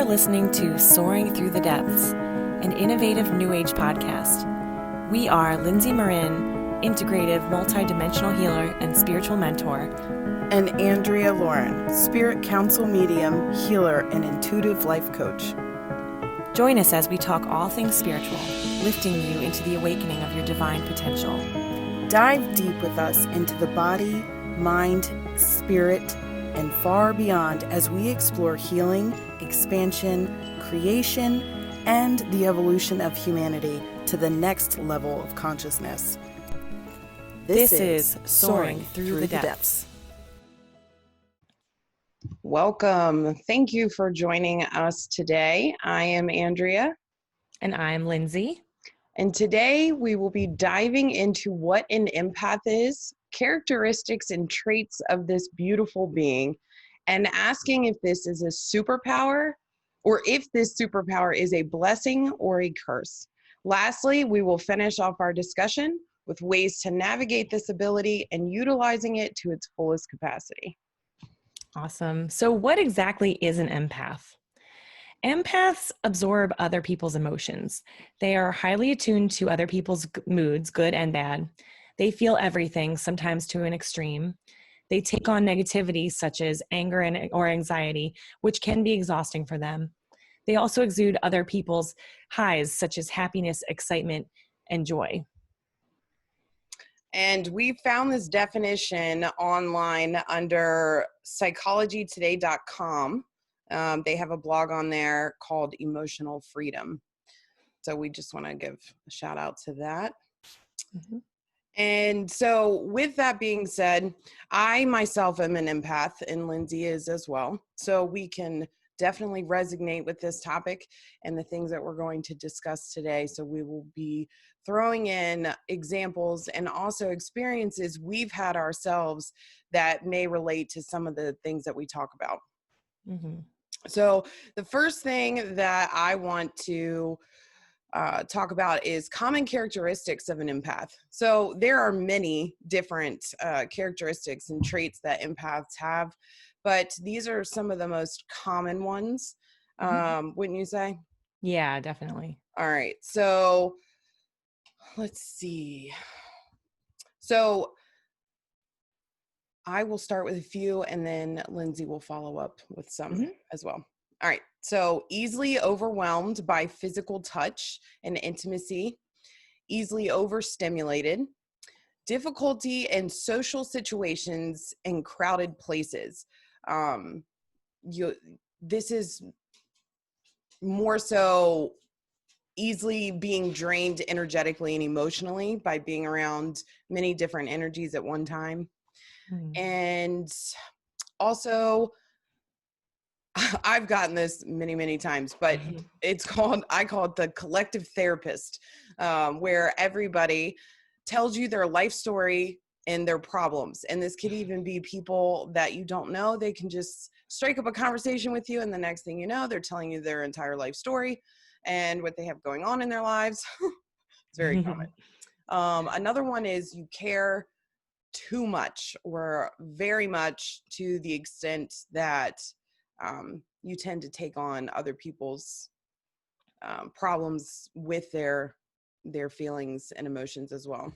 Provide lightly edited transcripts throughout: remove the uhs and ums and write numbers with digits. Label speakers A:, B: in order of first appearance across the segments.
A: You're listening to Soaring Through the Depths, an innovative New Age podcast. We are Lindsay Marin, integrative multidimensional healer and spiritual mentor,
B: and Andrea Lauren, spirit counsel medium, healer, and intuitive life coach.
A: Join us as we talk all things spiritual, lifting you into the awakening of your divine potential.
B: Dive deep with us into the body, mind, spirit, and far beyond as we explore healing, expansion, creation, and the evolution of humanity to the next level of consciousness.
A: This is Soaring Through the Depths.
C: Welcome. Thank you for joining us today. I am Andrea.
A: And I'm Lindsay.
C: And today we will be diving into what an empath is, characteristics and traits of this beautiful being, and asking if this is a superpower or if this superpower is a blessing or a curse. Lastly, we will finish off our discussion with ways to navigate this ability and utilizing it to its fullest capacity.
A: Awesome. So what exactly is an empath? Empaths absorb other people's emotions. They are highly attuned to other people's moods, good and bad. They feel everything, sometimes to an extreme. They take on negativity such as anger or anxiety, which can be exhausting for them. They also exude other people's highs such as happiness, excitement, and joy.
C: And we found this definition online under psychologytoday.com. They have a blog on there called Emotional Freedom. So we just want to give a shout out to that. Mm-hmm. And so with that being said, I myself am an empath and Lindsay is as well. So we can definitely resonate with this topic and the things that we're going to discuss today. So we will be throwing in examples and also experiences we've had ourselves that may relate to some of the things that we talk about. Mm-hmm. So the first thing that I want to talk about is common characteristics of an empath. So there are many different characteristics and traits that empaths have, but these are some of the most common ones, wouldn't you say?
A: Yeah, definitely.
C: All right. So let's see. So I will start with a few and then Lindsay will follow up with some as well. All right. So easily overwhelmed by physical touch and intimacy, easily overstimulated, difficulty in social situations and crowded places. This is more so easily being drained energetically and emotionally by being around many different energies at one time. And also, I've gotten this many, many times, but I call it the collective therapist, where everybody tells you their life story and their problems. And this could even be people that you don't know. They can just strike up a conversation with you. And the next thing you know, they're telling you their entire life story and what they have going on in their lives. It's very common. Another one is you care too much or very much to the extent that you tend to take on other people's problems with their feelings and emotions as well.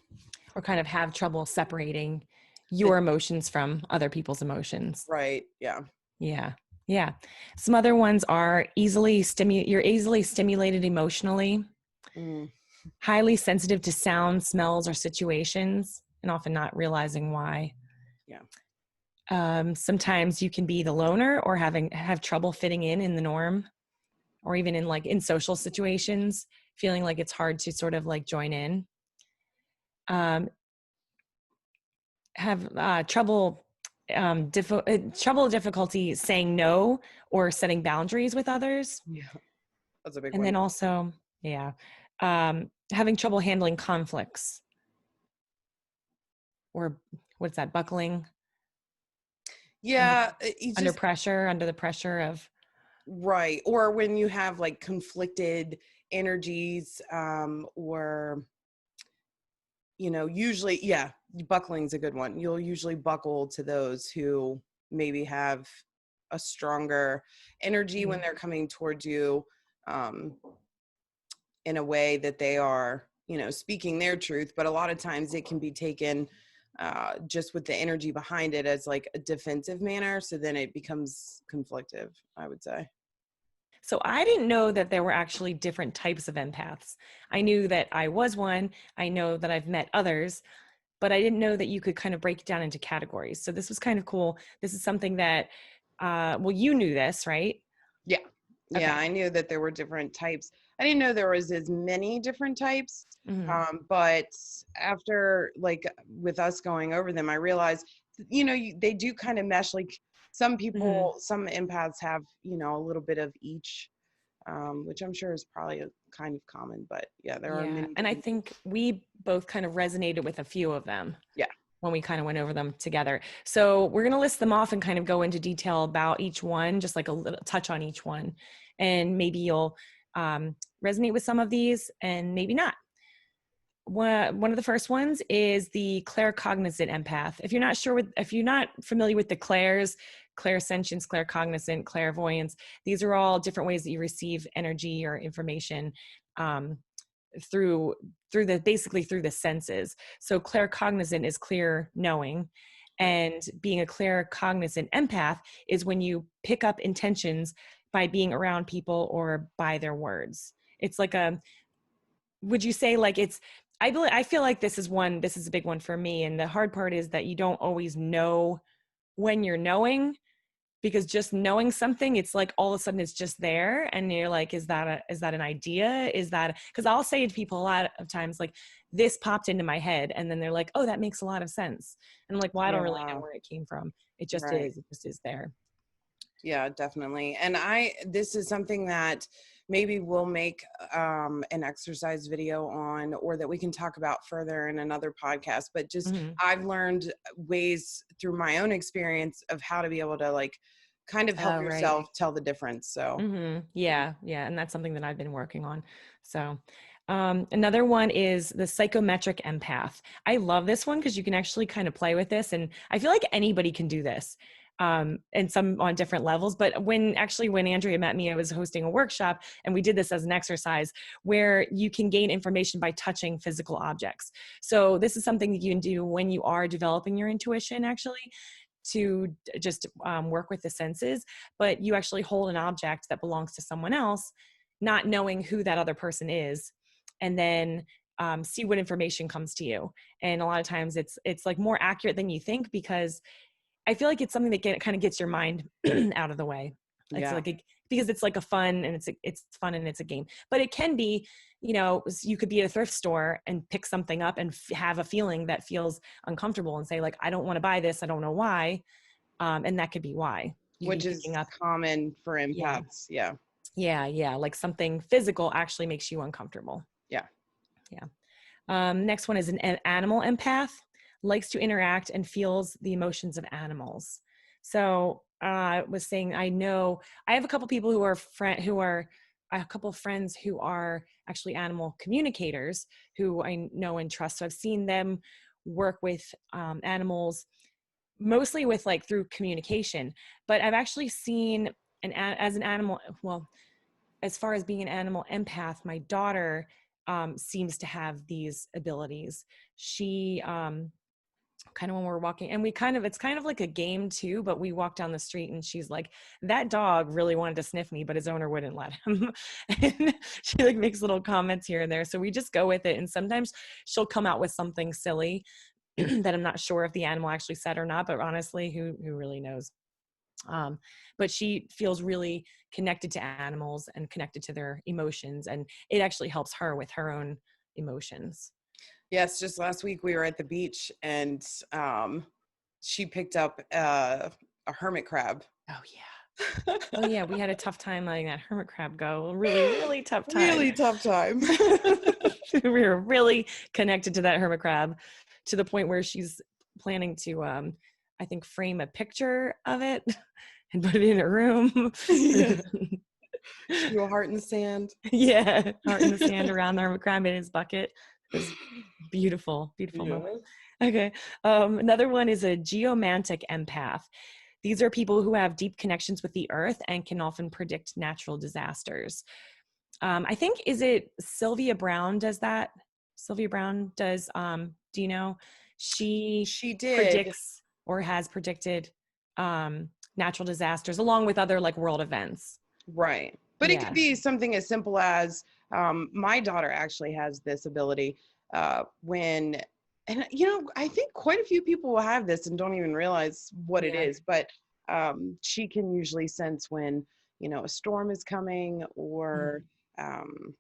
A: Or kind of have trouble separating your emotions from other people's emotions.
C: Right. Yeah.
A: Yeah. Yeah. Some other ones are you're easily stimulated emotionally, highly sensitive to sound, smells, or situations, and often not realizing why.
C: Yeah.
A: Sometimes you can be the loner or have trouble fitting in the norm, or even in social situations, feeling like it's hard to sort of like join in. Have difficulty saying no or setting boundaries with others.
C: Yeah, that's a big
A: one. And then also, having trouble handling conflicts, or what's that, buckling?
C: Yeah.
A: Under the pressure of.
C: Right. Or when you have like conflicted energies, or, usually, buckling's a good one. You'll usually buckle to those who maybe have a stronger energy when they're coming towards you, in a way that they are, speaking their truth. But a lot of times it can be taken just with the energy behind it as like a defensive manner. So then it becomes conflictive, I would say.
A: So I didn't know that there were actually different types of empaths. I knew that I was one. I know that I've met others, but I didn't know that you could kind of break it down into categories. So this was kind of cool. This is something that, well, you knew this, right?
C: Yeah. Yeah,
A: Okay.
C: I knew that there were different types. I didn't know there was as many different types.
A: Mm-hmm.
C: But after, like, with us going over them, I realized, they do kind of mesh. Like some
A: Mm-hmm.
C: people, some empaths have, a little bit of each, which I'm sure is probably a kind of common. But yeah, there are
A: Yeah.
C: many
A: And I
C: different.
A: think we both kind of resonated with a few of them
C: Yeah.
A: when we kind of went over them together. So we're going to list them off and kind of go into detail about each one, just like a little touch on each one. And maybe you'll resonate with some of these and maybe not. One of the first ones is the claircognizant empath. If you're not familiar with the clairs, clairsentience, claircognizant, clairvoyance, these are all different ways that you receive energy or information um, through basically through the senses. So claircognizant is clear knowing, and being a claircognizant empath is when you pick up intentions by being around people or by their words. It's like would you say like it's I feel like this is a big one for me, and the hard part is that you don't always know when you're knowing, because just knowing something, it's like all of a sudden it's just there and you're like, is that an idea? Is that, because I'll say to people a lot of times like, this popped into my head, and then they're like, oh, that makes a lot of sense, and I'm like, well, I don't really know
C: Yeah.
A: where it came from. It
C: Right.
A: just is there.
C: Yeah, definitely. And this is something that maybe we'll make an exercise video on, or that we can talk about further in another podcast. But just,
A: Mm-hmm.
C: I've learned ways through my own experience of how to be able to, like, kind of help
A: Oh, right.
C: yourself tell the difference. So,
A: Mm-hmm. Yeah, and that's something that I've been working on. So, another one is the psychometric empath. I love this one because you can actually kind of play with this, and I feel like anybody can do this, and some on different levels. But when Andrea met me, I was hosting a workshop, and we did this as an exercise where you can gain information by touching physical objects. So this is something that you can do when you are developing your intuition, actually, to just work with the senses, but you actually hold an object that belongs to someone else, not knowing who that other person is, and then see what information comes to you. And a lot of times it's like more accurate than you think, because I feel like it's something that kind of gets your mind out of the way. It's
C: yeah.
A: like because it's like a fun, and it's fun and it's a game. But it can be, you could be at a thrift store and pick something up and have a feeling that feels uncomfortable and say like, I don't want to buy this. I don't know why. And that could be why you could be
C: Which is
A: picking up.
C: common for
A: Yeah.
C: empaths. Yeah.
A: Yeah. Like something physical actually makes you uncomfortable.
C: Yeah.
A: Yeah. Next one is an animal empath, likes to interact and feels the emotions of animals. So I was saying, I know I have a couple people a couple friends who are actually animal communicators who I know and trust. So I've seen them work with animals, mostly with like through communication, but I've actually seen as an animal, well, as far as being an animal empath, my daughter seems to have these abilities. She kind of, when we're walking, and it's kind of like a game too, but we walk down the street and she's like, that dog really wanted to sniff me, but his owner wouldn't let him. And she like makes little comments here and there. So we just go with it. And sometimes she'll come out with something silly that I'm not sure if the animal actually said or not, but honestly, who really knows? But she feels really connected to animals and connected to their emotions, and it actually helps her with her own emotions.
C: Yes. Just last week we were at the beach, and she picked up a hermit crab.
A: Oh yeah. Oh yeah, we had a tough time letting that hermit crab go. Really tough time.
C: Really tough time.
A: We were really connected to that hermit crab, to the point where she's planning to I think frame a picture of it and put it in her room.
C: Yeah. Do a heart in the sand.
A: Yeah, heart in the sand around the hermit crab in his bucket. It was beautiful
C: Yeah.
A: moment. Okay. Another one is a geomantic empath. These are people who have deep connections with the earth and can often predict natural disasters. I think, is it Sylvia Brown does that? Sylvia Brown does, do you know? She
C: She did.
A: predicts or has predicted natural disasters along with other like world events.
C: Right. But it could
A: Yeah.
C: be something as simple as my daughter actually has this ability when, and I think quite a few people will have this and don't even realize what it
A: Yeah.
C: is, but she can usually sense when, a storm is coming or um,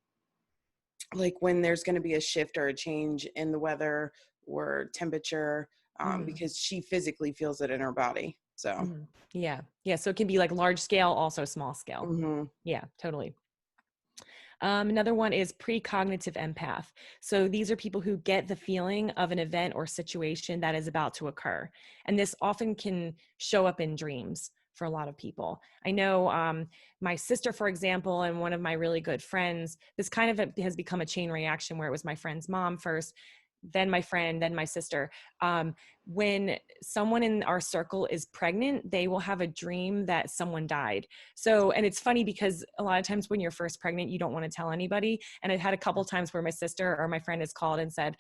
C: like when there's going to be a shift or a change in the weather or temperature
A: Mhm.
C: because she physically feels it in her body. So,
A: Mhm. Yeah. Yeah. So it can be like large scale, also small scale.
C: mhm.
A: Yeah, totally. Another one is precognitive empath. So these are people who get the feeling of an event or situation that is about to occur. And this often can show up in dreams for a lot of people. I know my sister, for example, and one of my really good friends, this kind of has become a chain reaction where it was my friend's mom first, then my friend, then my sister. When someone in our circle is pregnant, they will have a dream that someone died. So, and it's funny because a lot of times when you're first pregnant, you don't want to tell anybody. And I've had a couple times where my sister or my friend has called and said,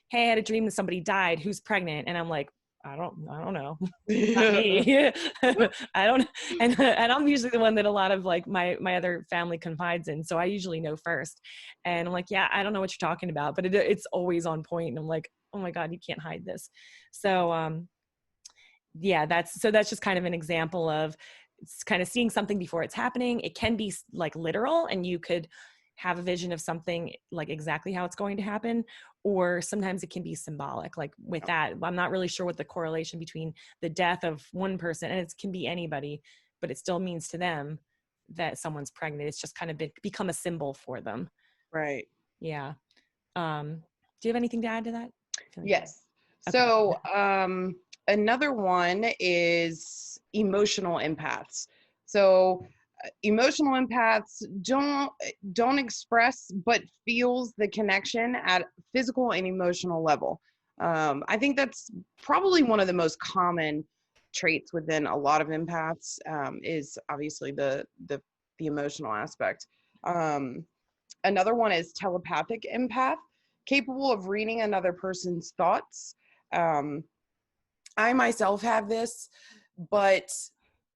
A: "Hey, I had a dream that somebody died. Who's pregnant?" And I'm like, I don't know. Not me. I don't, and I'm usually the one that a lot of like my other family confides in. So I usually know first. And I'm like, yeah, I don't know what you're talking about, but it's always on point. And I'm like, oh my God, you can't hide this. So, yeah, that's just kind of an example of it's kind of seeing something before it's happening. It can be like literal, and you could have a vision of something like exactly how it's going to happen, or sometimes it can be symbolic. Like with that, I'm not really sure what the correlation between the death of one person, and it can be anybody, but it still means to them that someone's pregnant. It's just kind of become a symbol for them.
C: Right.
A: Yeah. Do you have anything to add to that? I feel like
C: Yes.
A: okay.
C: So another one is emotional empaths. So emotional empaths don't express but feels the connection at physical and emotional level. I think that's probably one of the most common traits within a lot of empaths is obviously the emotional aspect. Um, Another one is telepathic empath, capable of reading another person's thoughts. Um, I myself have this, but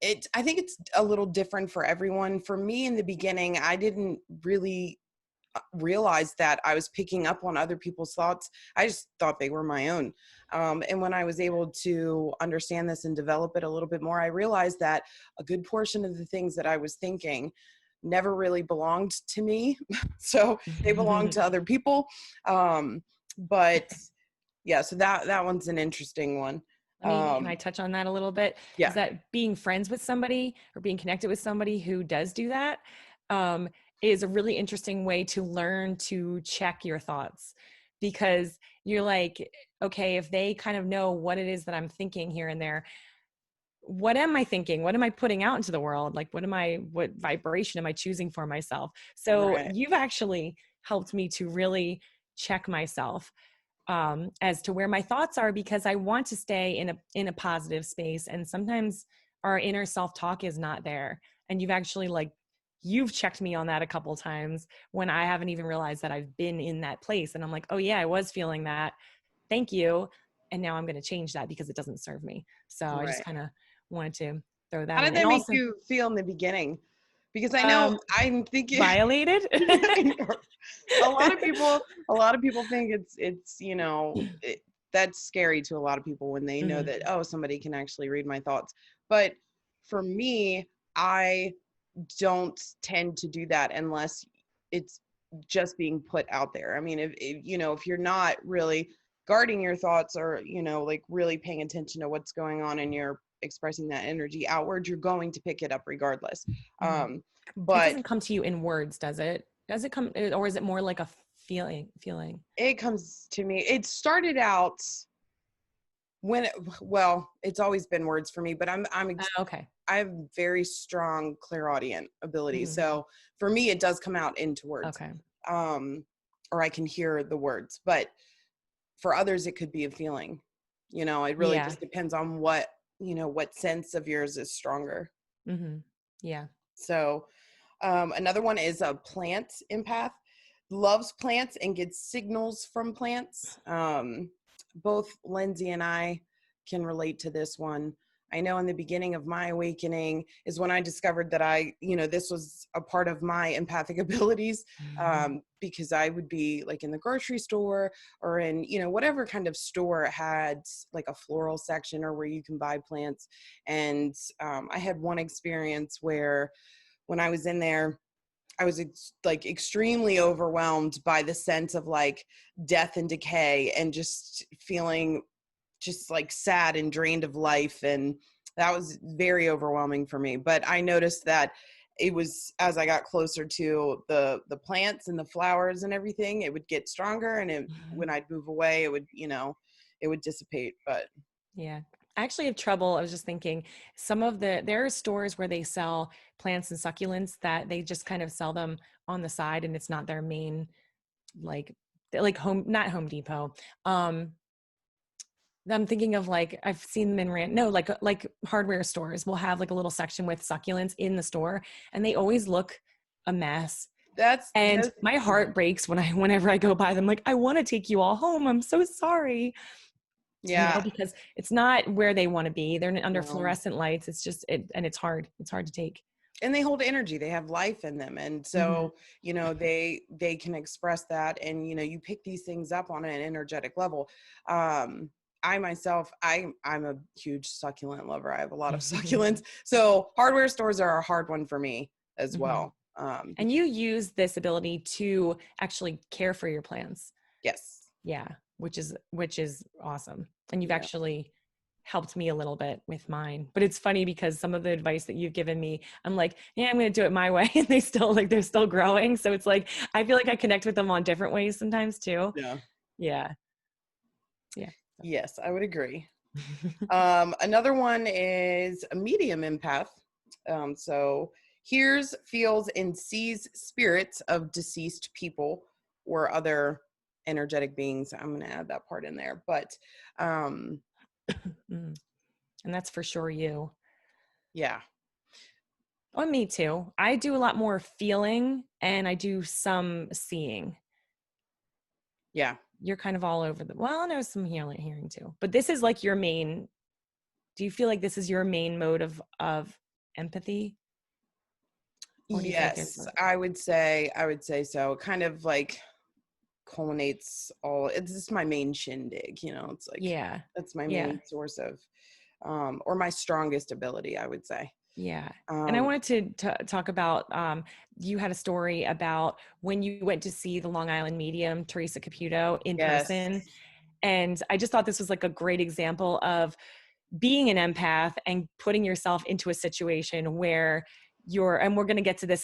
C: I think it's a little different for everyone. For me in the beginning, I didn't really realize that I was picking up on other people's thoughts. I just thought they were my own. And when I was able to understand this and develop it a little bit more, I realized that a good portion of the things that I was thinking never really belonged to me. So they belonged to other people. But yeah, so that one's an interesting one.
A: Can I touch on that a little bit? Is
C: Yeah,
A: that being friends with somebody or being connected with somebody who does do that um, is a really interesting way to learn to check your thoughts, because you're like, okay, if they kind of know what it is that I'm thinking here and there, what am I thinking? What am I putting out into the world? Like, what vibration am I choosing for myself? So
C: right,
A: you've actually helped me to really check myself as to where my thoughts are, because I want to stay in a positive space. And sometimes our inner self-talk is not there. And you've checked me on that a couple times when I haven't even realized that I've been in that place. And I'm like, oh yeah, I was feeling that. Thank you. And now I'm going to change that because it doesn't serve me. So I just
C: right.
A: kind of wanted to throw that
C: How did
A: in. And
C: that make
A: also,
C: you feel in the beginning? Because I know
A: um,
C: I'm thinking
A: violated.
C: a lot of people think that's scary to a lot of people when they know
A: Mhm.
C: that, oh, somebody can actually read my thoughts. But for me, I don't tend to do that unless it's just being put out there. I mean, if you're not really guarding your thoughts or like really paying attention to what's going on and you're expressing that energy outward, you're going to pick it up regardless.
A: Mhm. It
C: But
A: doesn't come to you in words, does it? Does it come, or is it more like a feeling?
C: it comes to me. It started out well, it's always been words for me, but
A: Okay.
C: I have very strong clairaudient ability.
A: Mhm.
C: So for me, it does come out into words,
A: Okay.
C: um, or I can hear the words. But for others, it could be a feeling. It really
A: Yeah.
C: just depends on what what sense of yours is stronger.
A: Mm-hmm. Yeah.
C: So another one is a plant empath. Loves plants and gets signals from plants. Both Lindsay and I can relate to this one. I know in the beginning of my awakening is when I discovered that this was a part of my empathic abilities, because I would be like in the grocery store or in, whatever kind of store had like a floral section or where you can buy plants. And I had one experience where when I was in there, I was extremely overwhelmed by the sense of like death and decay and just feeling just like sad and drained of life. And that was very overwhelming for me. But I noticed that it was, as I got closer to the plants and the flowers and everything, it would get stronger. And when I'd move away, it would dissipate. But
A: yeah. I actually have trouble. I was just thinking there are stores where they sell plants and succulents that they just kind of sell them on the side and it's not their main, like not Home Depot. I'm thinking of like, I've seen them in like hardware stores will have like a little section with succulents in the store and they always look a mess. And my heart breaks whenever I go by them. Like, I want to take you all home. I'm so sorry.
C: yeah,
A: Because it's not where they want to be. They're under
C: No.
A: fluorescent lights. It's just, and it's hard. It's hard to take.
C: And they hold energy, they have life in them. And so, they can express that. And, you pick these things up on an energetic level. I myself, I'm a huge succulent lover. I have a lot of succulents. So hardware stores are a hard one for me as well.
A: And you use this ability to actually care for your plants.
C: Yes.
A: Yeah. Which is awesome. And you've actually helped me a little bit with mine, but it's funny because some of the advice that you've given me, I'm like, yeah, I'm going to do it my way. And they're still growing. So it's like, I feel like I connect with them on different ways sometimes too.
C: Yeah.
A: Yeah. Yeah.
C: Yes, I would agree. Another one is a medium empath. So hears, feels, and sees spirits of deceased people or other energetic beings. I'm going to add that part in there, but
A: and that's for sure you.
C: Yeah.
A: Oh, me too. I do a lot more feeling and I do some seeing.
C: Yeah.
A: You're kind of all over well, no, some hearing too. But this is like your main, do you feel like this is your main mode of empathy?
C: Yes, I would say so. It kind of like culminates it's just my main shindig, it's like, that's my main source of, or my strongest ability, I would say.
A: Yeah. And I wanted to talk about, you had a story about when you went to see the Long Island medium, Teresa Caputo, in person. And I just thought this was like a great example of being an empath and putting yourself into a situation where and we're going to get to this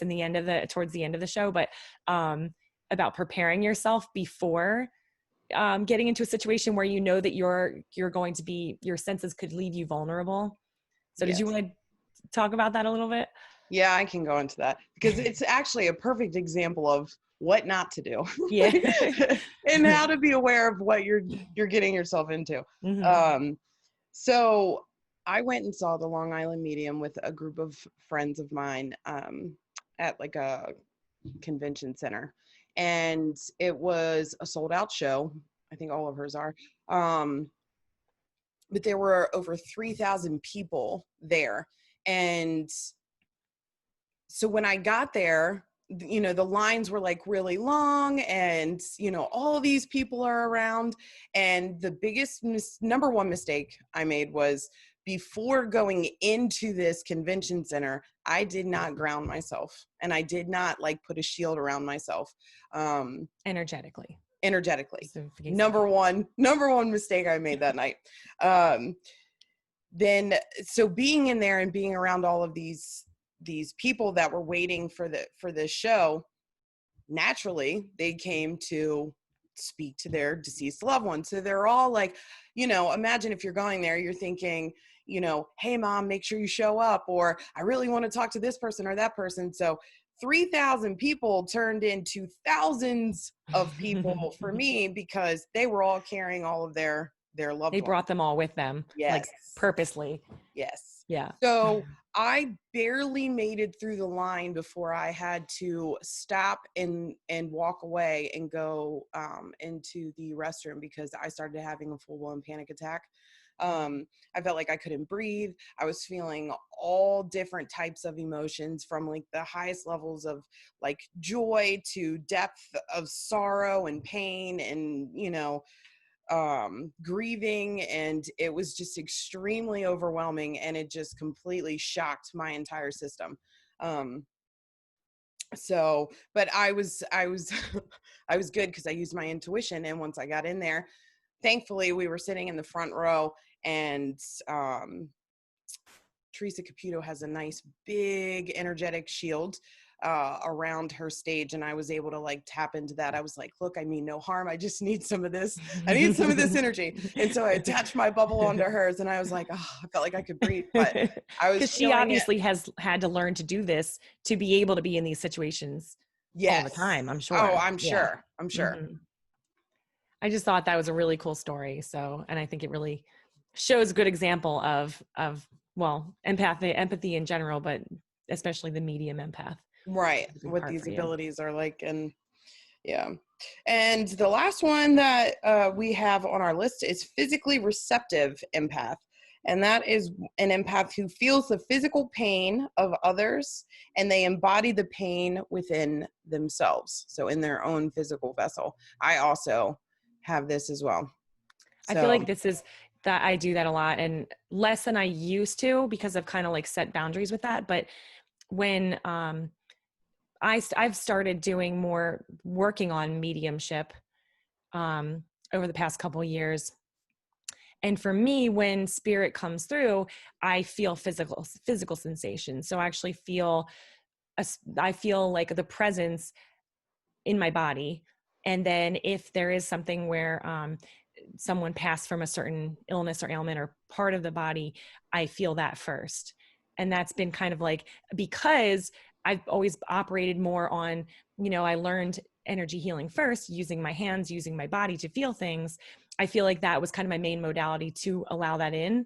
A: towards the end of the show, but about preparing yourself before getting into a situation where you know that you're going to be, your senses could leave you vulnerable. So did you want to talk about that a little bit?
C: Yeah, I can go into that because it's actually a perfect example of what not to do.
A: Yeah.
C: And how to be aware of what you're getting yourself into.
A: Mm-hmm.
C: So I went and saw the Long Island medium with a group of friends of mine at like a convention center. And it was a sold out show. I think all of hers are. But there were over 3,000 people there. And so when I got there, the lines were like really long and, all these people are around. And the biggest number one mistake I made was before going into this convention center, I did not ground myself and I did not like put a shield around myself.
A: Energetically.
C: Number one mistake I made that night. Then, so being in there and being around all of these people that were waiting for the show, naturally they came to speak to their deceased loved ones. So they're all like, imagine if you're going there, you're thinking, hey mom, make sure you show up, or I really want to talk to this person or that person. So 3,000 people turned into thousands of people for me because they were all carrying all of their their loved
A: They
C: one.
A: brought them all with them, like
C: Yes.
A: purposely.
C: Yes.
A: Yeah.
C: So I barely made it through the line before I had to stop and walk away and go into the restroom because I started having a full-blown panic attack. I felt like I couldn't breathe. I was feeling all different types of emotions, from like the highest levels of like joy to depth of sorrow and pain and, grieving, and it was just extremely overwhelming, and it just completely shocked my entire system. But I was I was good because I used my intuition, and once I got in there, thankfully we were sitting in the front row, and Teresa Caputo has a nice big energetic shield around her stage, and I was able to like tap into that. I was like, look, I mean no harm, I just need some of this, I need some of this energy. And so I attached my bubble onto hers, and I was like, oh, I felt like I could breathe, but I was
A: Because she
C: feeling it.
A: obviously has had to learn to do this to be able to be in these situations all the
C: Yes.
A: time, I'm sure.
C: Oh, I'm
A: Yeah.
C: sure. I'm sure.
A: Mhm. I just thought that was a really cool story. So, and I think it really shows a good example of well, empathy in general, but especially the medium empath.
C: Right.
A: It's a big
C: What
A: part
C: these
A: for you.
C: abilities are like. And yeah. And the last one that we have on our list is physically receptive empath. And that is an empath who feels the physical pain of others, and they embody the pain within themselves. So in their own physical vessel. I also have this as well.
A: I feel like
C: So
A: this is that I do that a lot, and less than I used to because I've kind of like set boundaries with that. But when I've started doing more working on mediumship over the past couple of years. And for me, when spirit comes through, I feel physical sensations. So I actually feel, I feel like the presence in my body. And then if there is something where someone passed from a certain illness or ailment or part of the body, I feel that first. And that's been kind of like, because I've always operated more on, I learned energy healing first, using my hands, using my body to feel things. I feel like that was kind of my main modality to allow that in.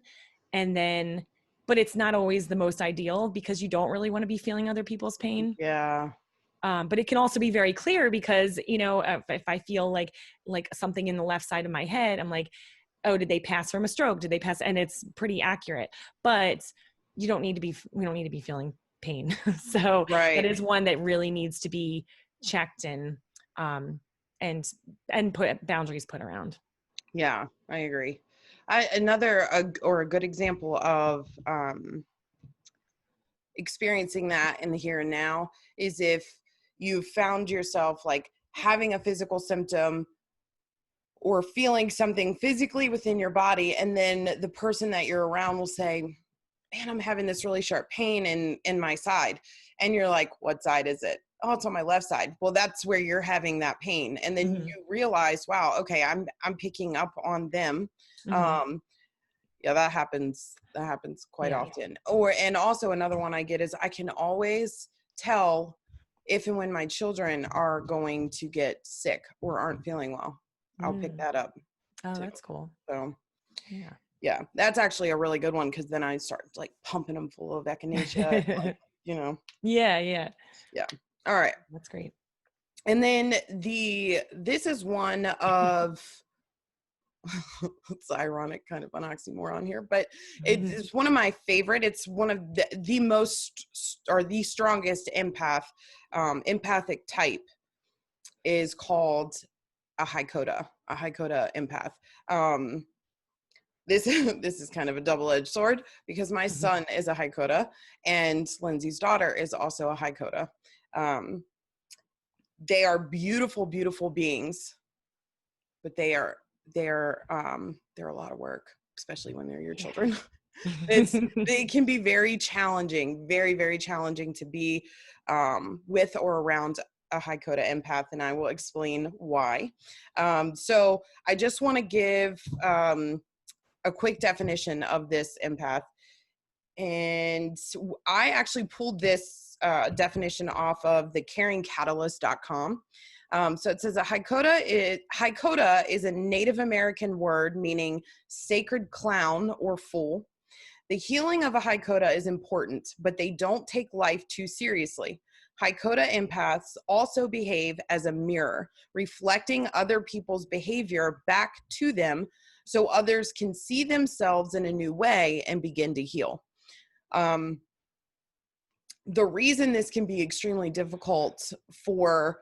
A: And then, but it's not always the most ideal because you don't really want to be feeling other people's pain.
C: yeah.
A: But it can also be very clear because, if I feel like something in the left side of my head, I'm like, oh, did they pass from a stroke? Did they pass? And it's pretty accurate, but we don't need to be feeling pain. So that
C: Right.
A: is one that really needs to be checked and put boundaries put around.
C: Yeah, I agree. A good example of experiencing that in the here and now is if you found yourself like having a physical symptom or feeling something physically within your body, and then the person that you're around will say, man, I'm having this really sharp pain in my side. And you're like, what side is it? Oh, it's on my left side. Well, that's where you're having that pain. And then
A: Mm-hmm.
C: you realize, wow, okay, I'm picking up on them.
A: Mm-hmm.
C: Yeah, that happens quite
A: Yeah.
C: often. And also another one I get is I can always tell if and when my children are going to get sick or aren't feeling well. I'll pick that up
A: Oh,
C: too.
A: that's cool.
C: So
A: Yeah.
C: that's actually a really good one, because then I start like pumping them full of echinacea, like,
A: Yeah.
C: Yeah. All right.
A: That's great.
C: And then this is one of it's ironic, kind of an oxymoron here, but it's one of my favorite. It's one of the most or the strongest empathic type is called a Haikota empath. This is kind of a double-edged sword because my son is a Haikota and Lindsay's daughter is also a Haikota. They are beautiful, beautiful beings, but they're a lot of work, especially when they're your children. They can be very challenging, very, very challenging to be with or around a Haikota empath, and I will explain why. So I just want to give a quick definition of this empath. And I actually pulled this definition off of the caringcatalyst.com. So it says Haikota is a Native American word meaning sacred clown or fool. The healing of a Haikota is important, but they don't take life too seriously. Haikota empaths also behave as a mirror, reflecting other people's behavior back to them so others can see themselves in a new way and begin to heal. The reason this can be extremely difficult for,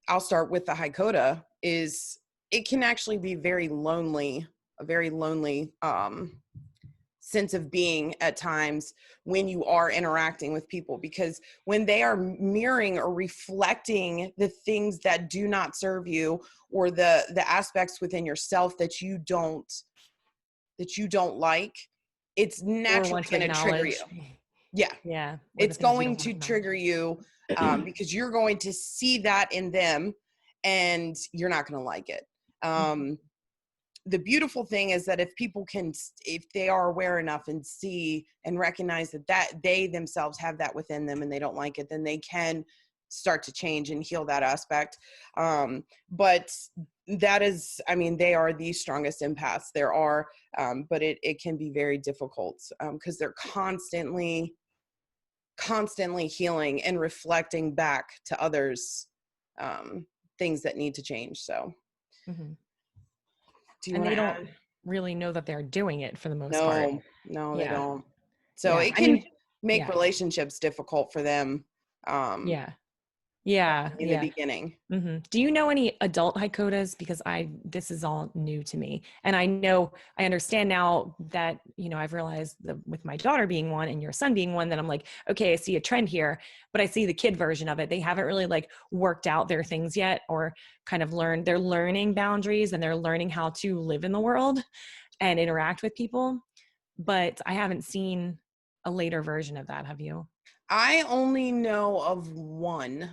C: I'll start with the Haikota, is it can actually be very lonely, a very lonely sense of being at times when you are interacting with people, because when they are mirroring or reflecting the things that do not serve you, or the aspects within yourself that you don't like, it's
A: Or
C: naturally
A: want to
C: going to trigger you.
A: acknowledge.
C: Yeah,
A: Yeah. Or the
C: it's
A: things you
C: going
A: don't want
C: to
A: to
C: trigger
A: acknowledge.
C: you because you're going to see that in them and you're not going to like it. The beautiful thing is that if people can, if they are aware enough and see and recognize that they themselves have that within them and they don't like it, then they can start to change and heal that aspect. But that is, I mean, they are the strongest empaths there are, but it can be very difficult because they're constantly healing and reflecting back to others things that need to change. So
A: Mm-hmm.
C: do you
A: And
C: want
A: they
C: to
A: don't
C: add?
A: really know that they're doing it for the most part.
C: No, they
A: Yeah.
C: don't. So
A: Yeah.
C: it
A: I
C: can
A: mean,
C: make
A: yeah.
C: relationships difficult for them
A: Yeah. Yeah.
C: in the
A: Yeah.
C: beginning.
A: Mm-hmm. Do you know any adult Haikodas? Because this is all new to me. And I understand now that, I've realized that with my daughter being one and your son being one, that I'm like, okay, I see a trend here, but I see the kid version of it. They haven't really like worked out their things yet, or kind of they're learning boundaries and they're learning how to live in the world and interact with people. But I haven't seen a later version of that. Have you?
C: I only know of one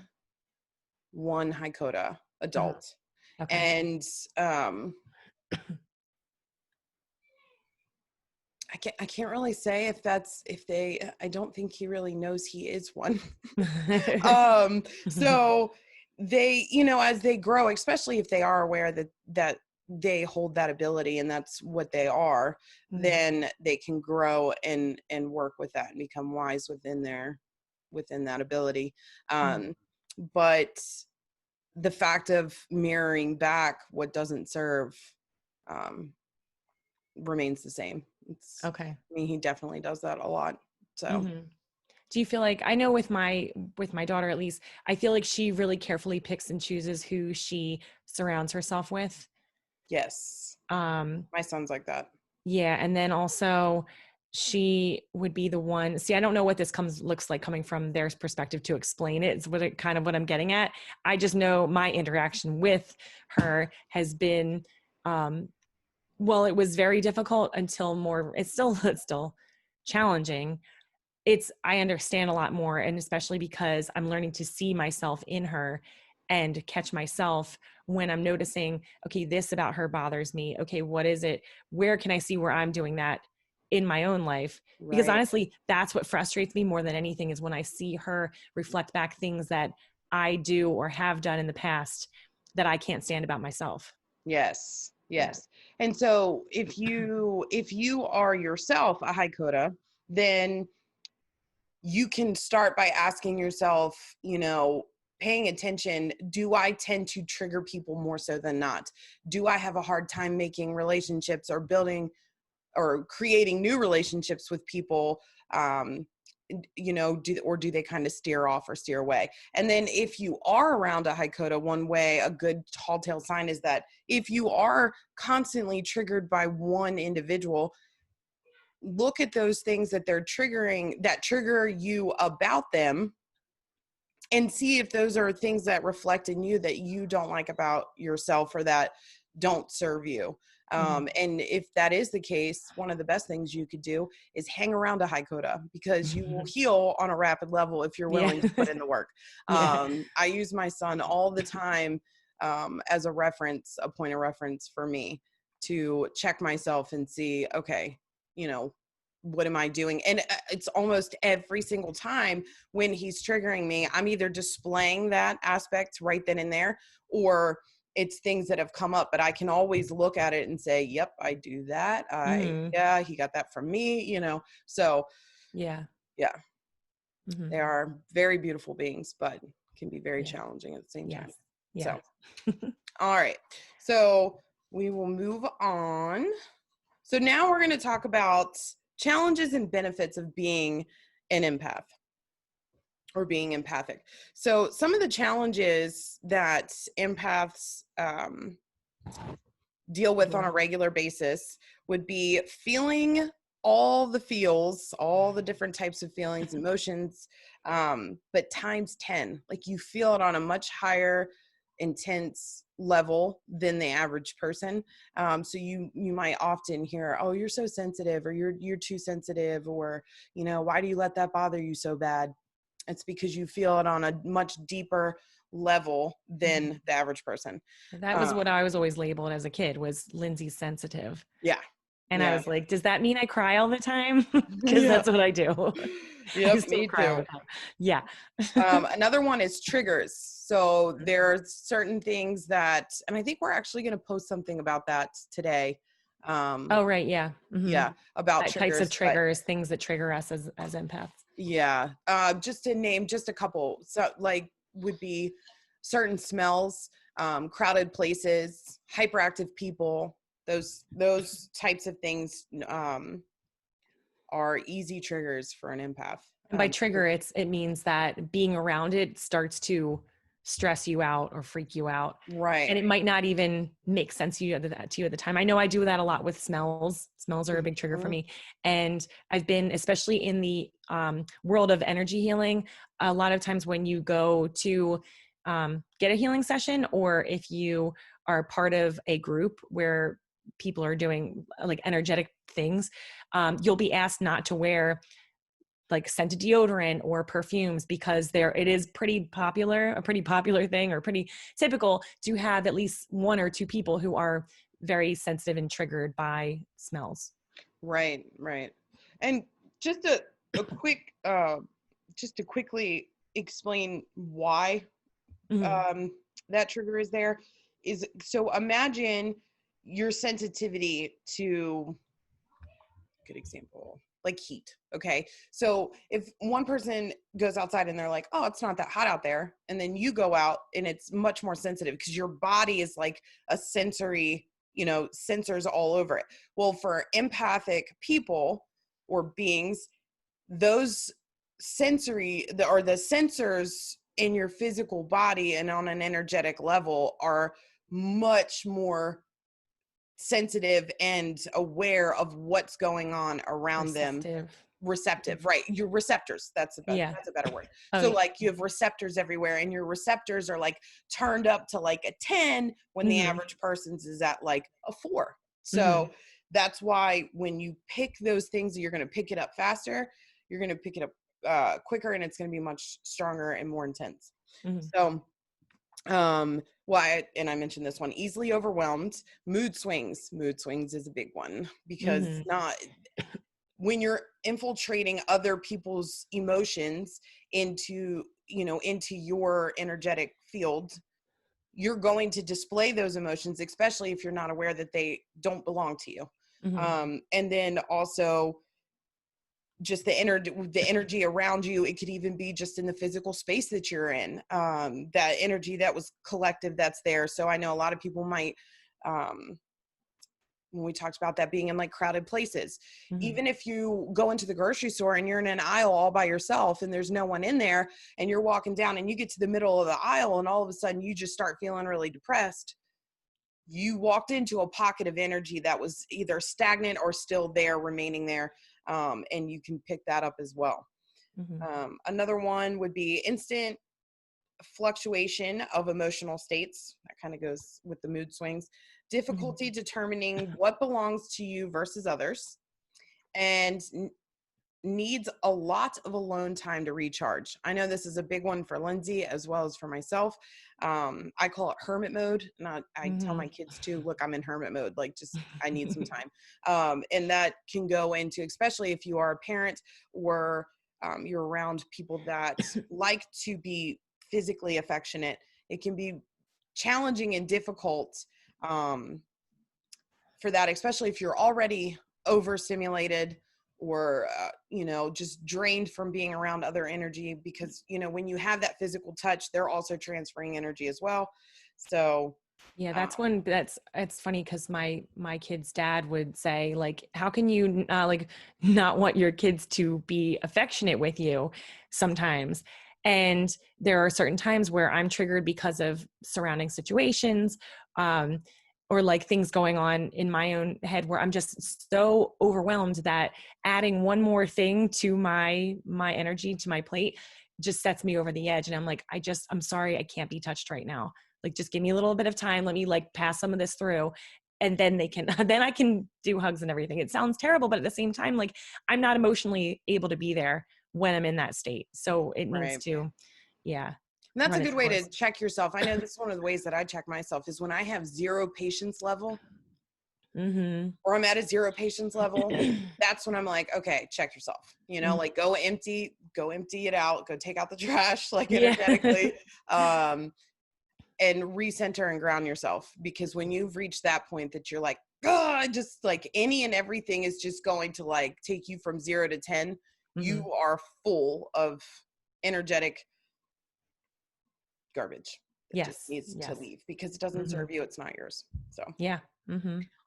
C: Haikota
A: Uh-huh.
C: adult.
A: Okay.
C: And I can't really say I don't think he really knows he is one. So they, as they grow, especially if they are aware that they hold that ability and that's what they are, then they can grow and work with that and become wise within that ability. But the fact of mirroring back what doesn't serve remains the same.
A: Okay.
C: I mean, he definitely does that a lot. So
A: Mm-hmm. Do you feel like, I know with my daughter, at least, I feel like she really carefully picks and chooses who she surrounds herself with.
C: yes, my son's like that.
A: Yeah. And then also she would be the one, see, I don't know what this looks like coming from their perspective to explain it. It's kind of what I'm getting at. I just know my interaction with her has been, well, it was very difficult until it's still challenging. I understand a lot more, and especially because I'm learning to see myself in her and catch myself when I'm noticing, okay, this about her bothers me. Okay, what is it? Where can I see where I'm doing that in my own life? Because
C: Right.
A: honestly, that's what frustrates me more than anything, is when I see her reflect back things that I do or have done in the past that I can't stand about myself.
C: Yes.
A: Yeah.
C: Yes. And so if you are yourself a Haikota, then you can start by asking yourself, paying attention, do I tend to trigger people more so than not? Do I have a hard time making relationships or building or creating new relationships with people? Do they kind of steer off or steer away? And then if you are around a Haikota, a good tall tale sign is that if you are constantly triggered by one individual, look at those things that they're triggering, that trigger you about them, and see if those are things that reflect in you that you don't like about yourself or that don't serve you.
A: Mm-hmm.
C: And if that is the case, one of the best things you could do is hang around a Haikota, because you will heal on a rapid level if you're
A: Yeah.
C: willing to put in the work.
A: Yeah.
C: I use my son all the time as a point of reference for me to check myself and see, okay, you know, what am I doing? And it's almost every single time when he's triggering me, I'm either displaying that aspect right then and there, or it's things that have come up, but I can always look at it and say, yep, I do that. Yeah, he got that from me, so
A: Yeah.
C: yeah,
A: Mm-hmm.
C: they are very beautiful beings, but can be very
A: Yeah.
C: challenging at the same time.
A: Yeah.
C: So, all right. So we will move on. So now we're going to talk about challenges and benefits of being an empath or being empathic. So some of the challenges that empaths deal with on a regular basis would be feeling all the feels, all the different types of feelings, emotions, but times 10. Like you feel it on a much higher intense level than the average person. So you might often hear, oh, you're so sensitive, or you're too sensitive, or why do you let that bother you so bad? It's because you feel it on a much deeper level than the average person.
A: That was what I was always labeled as a kid, was Lindsay sensitive.
C: Yeah.
A: And
C: Yeah.
A: I was like, does that mean I cry all the time? Because
C: Yeah.
A: that's what I do.
C: Yep,
A: I still
C: me
A: cry all
C: too.
A: the time. Yeah.
C: Another one is triggers. So there are certain things that, and I think we're actually going to post something about that today.
A: Oh, right. Yeah. Mm-hmm.
C: Yeah, about
A: Types of
C: triggers.
A: triggers, things that trigger us as empaths.
C: Yeah. Just to name just a couple. So like would be certain smells, crowded places, hyperactive people, those types of things are easy triggers for an empath.
A: And by trigger, it means that being around it starts to stress you out or freak you out.
C: Right.
A: And it might not even make sense to you at the time. I know I do that a lot with smells. Smells are a big trigger for me. And I've been, especially in the world of energy healing, a lot of times when you go to get a healing session, or if you are part of a group where people are doing like energetic things, you'll be asked not to wear like scented deodorant or perfumes, because it is a pretty popular thing, or pretty typical to have at least one or two people who are very sensitive and triggered by smells.
C: Right. And just a quick, just to quickly explain why that trigger is there is, so imagine your sensitivity to, good example, like heat. Okay. So if one person goes outside and they're like, oh, it's not that hot out there, and then you go out and it's much more sensitive because your body is like a sensory, sensors all over it. Well, for empathic people or beings, those the sensors in your physical body and on an energetic level are much more sensitive and aware of what's going on around them. Receptive, right? Your receptors, that's a better word. So like you have receptors everywhere, and your receptors are like turned up to like a 10 when the average person's is at like a 4. So that's why when you pick those things, you're going to pick it up faster, you're going to pick it up quicker, and it's going to be much stronger and more intense. So and I mentioned this one, easily overwhelmed, mood swings is a big one, because when you're infiltrating other people's emotions into your energetic field, you're going to display those emotions, especially if you're not aware that they don't belong to you. And then also just the energy around you. It could even be just in the physical space that you're in, that energy that was collective that's there. So I know a lot of people might, when we talked about that being in like crowded places, even if you go into the grocery store and you're in an aisle all by yourself and there's no one in there, and you're walking down and you get to the middle of the aisle and all of a sudden you just start feeling really depressed, you walked into a pocket of energy that was either stagnant or still there, remaining there. And you can pick that up as well. Another one would be instant fluctuation of emotional states. That kind of goes with the mood swings. Difficulty determining what belongs to you versus others. And needs a lot of alone time to recharge. I know this is a big one for Lindsay as well as for myself. I call it hermit mode. And I tell my kids too, look, I'm in hermit mode. Like, just, I need some time. And that can go into, especially if you are a parent or you're around people that like to be physically affectionate, it can be challenging and difficult for that, especially if you're already overstimulated or just drained from being around other energy, because when you have that physical touch, they're also transferring energy as well. So
A: yeah, it's funny because my kid's dad would say, like, how can you like not want your kids to be affectionate with you sometimes? And there are certain times where I'm triggered because of surrounding situations, or like things going on in my own head where I'm just so overwhelmed that adding one more thing to my energy, to my plate, just sets me over the edge. And I'm like, I'm sorry, I can't be touched right now. Like, just give me a little bit of time. Let me like pass some of this through. And then then I can do hugs and everything. It sounds terrible, but at the same time, like, I'm not emotionally able to be there when I'm in that state. So it needs
C: right.
A: to, yeah.
C: And that's a
A: run its
C: good way
A: course.
C: to check yourself. I know this is one of the ways that I check myself is when I have zero patience level, or I'm at a zero patience level. That's when I'm like, okay, check yourself, like go empty it out, go take out the trash, like energetically, and recenter and ground yourself. Because when you've reached that point that you're like, just like any and everything is just going to like take you from 0 to 10, you are full of energetic garbage. It just needs to leave because it doesn't serve you. It's not yours. So
A: yeah.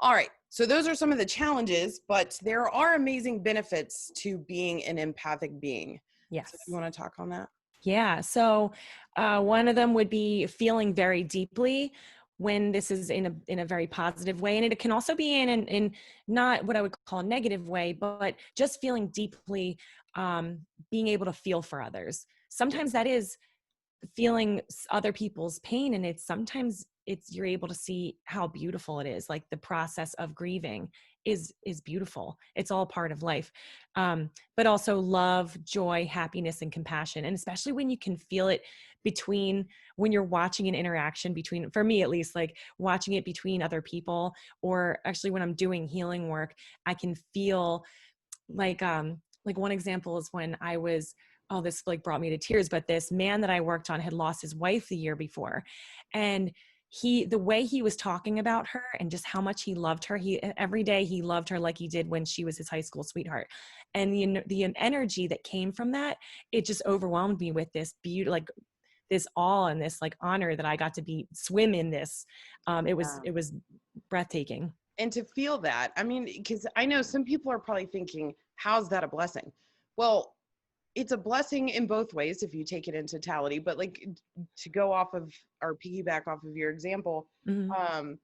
C: All right. So those are some of the challenges, but there are amazing benefits to being an empathic being.
A: Yes.
C: So you want to talk on that?
A: Yeah. So one of them would be feeling very deeply when this is in a very positive way. And it can also be in not what I would call a negative way, but just feeling deeply, being able to feel for others. Sometimes that is feeling other people's pain, and sometimes you're able to see how beautiful it is. Like, the process of grieving is beautiful. It's all part of life. But also love, joy, happiness, and compassion. And especially when you can feel it when you're watching an interaction between, for me at least, like watching it between other people, or actually when I'm doing healing work, I can feel like one example is when I was, this like brought me to tears, but this man that I worked on had lost his wife the year before. And the way he was talking about her and just how much he loved her, every day he loved her like he did when she was his high school sweetheart. And the energy that came from that, it just overwhelmed me with this beauty, like this awe and this like honor that I got to swim in this. It was breathtaking.
C: And to feel that, I mean, because I know some people are probably thinking, how's that a blessing? Well, it's a blessing in both ways if you take it in totality, but like to go off of or piggyback off of your example, when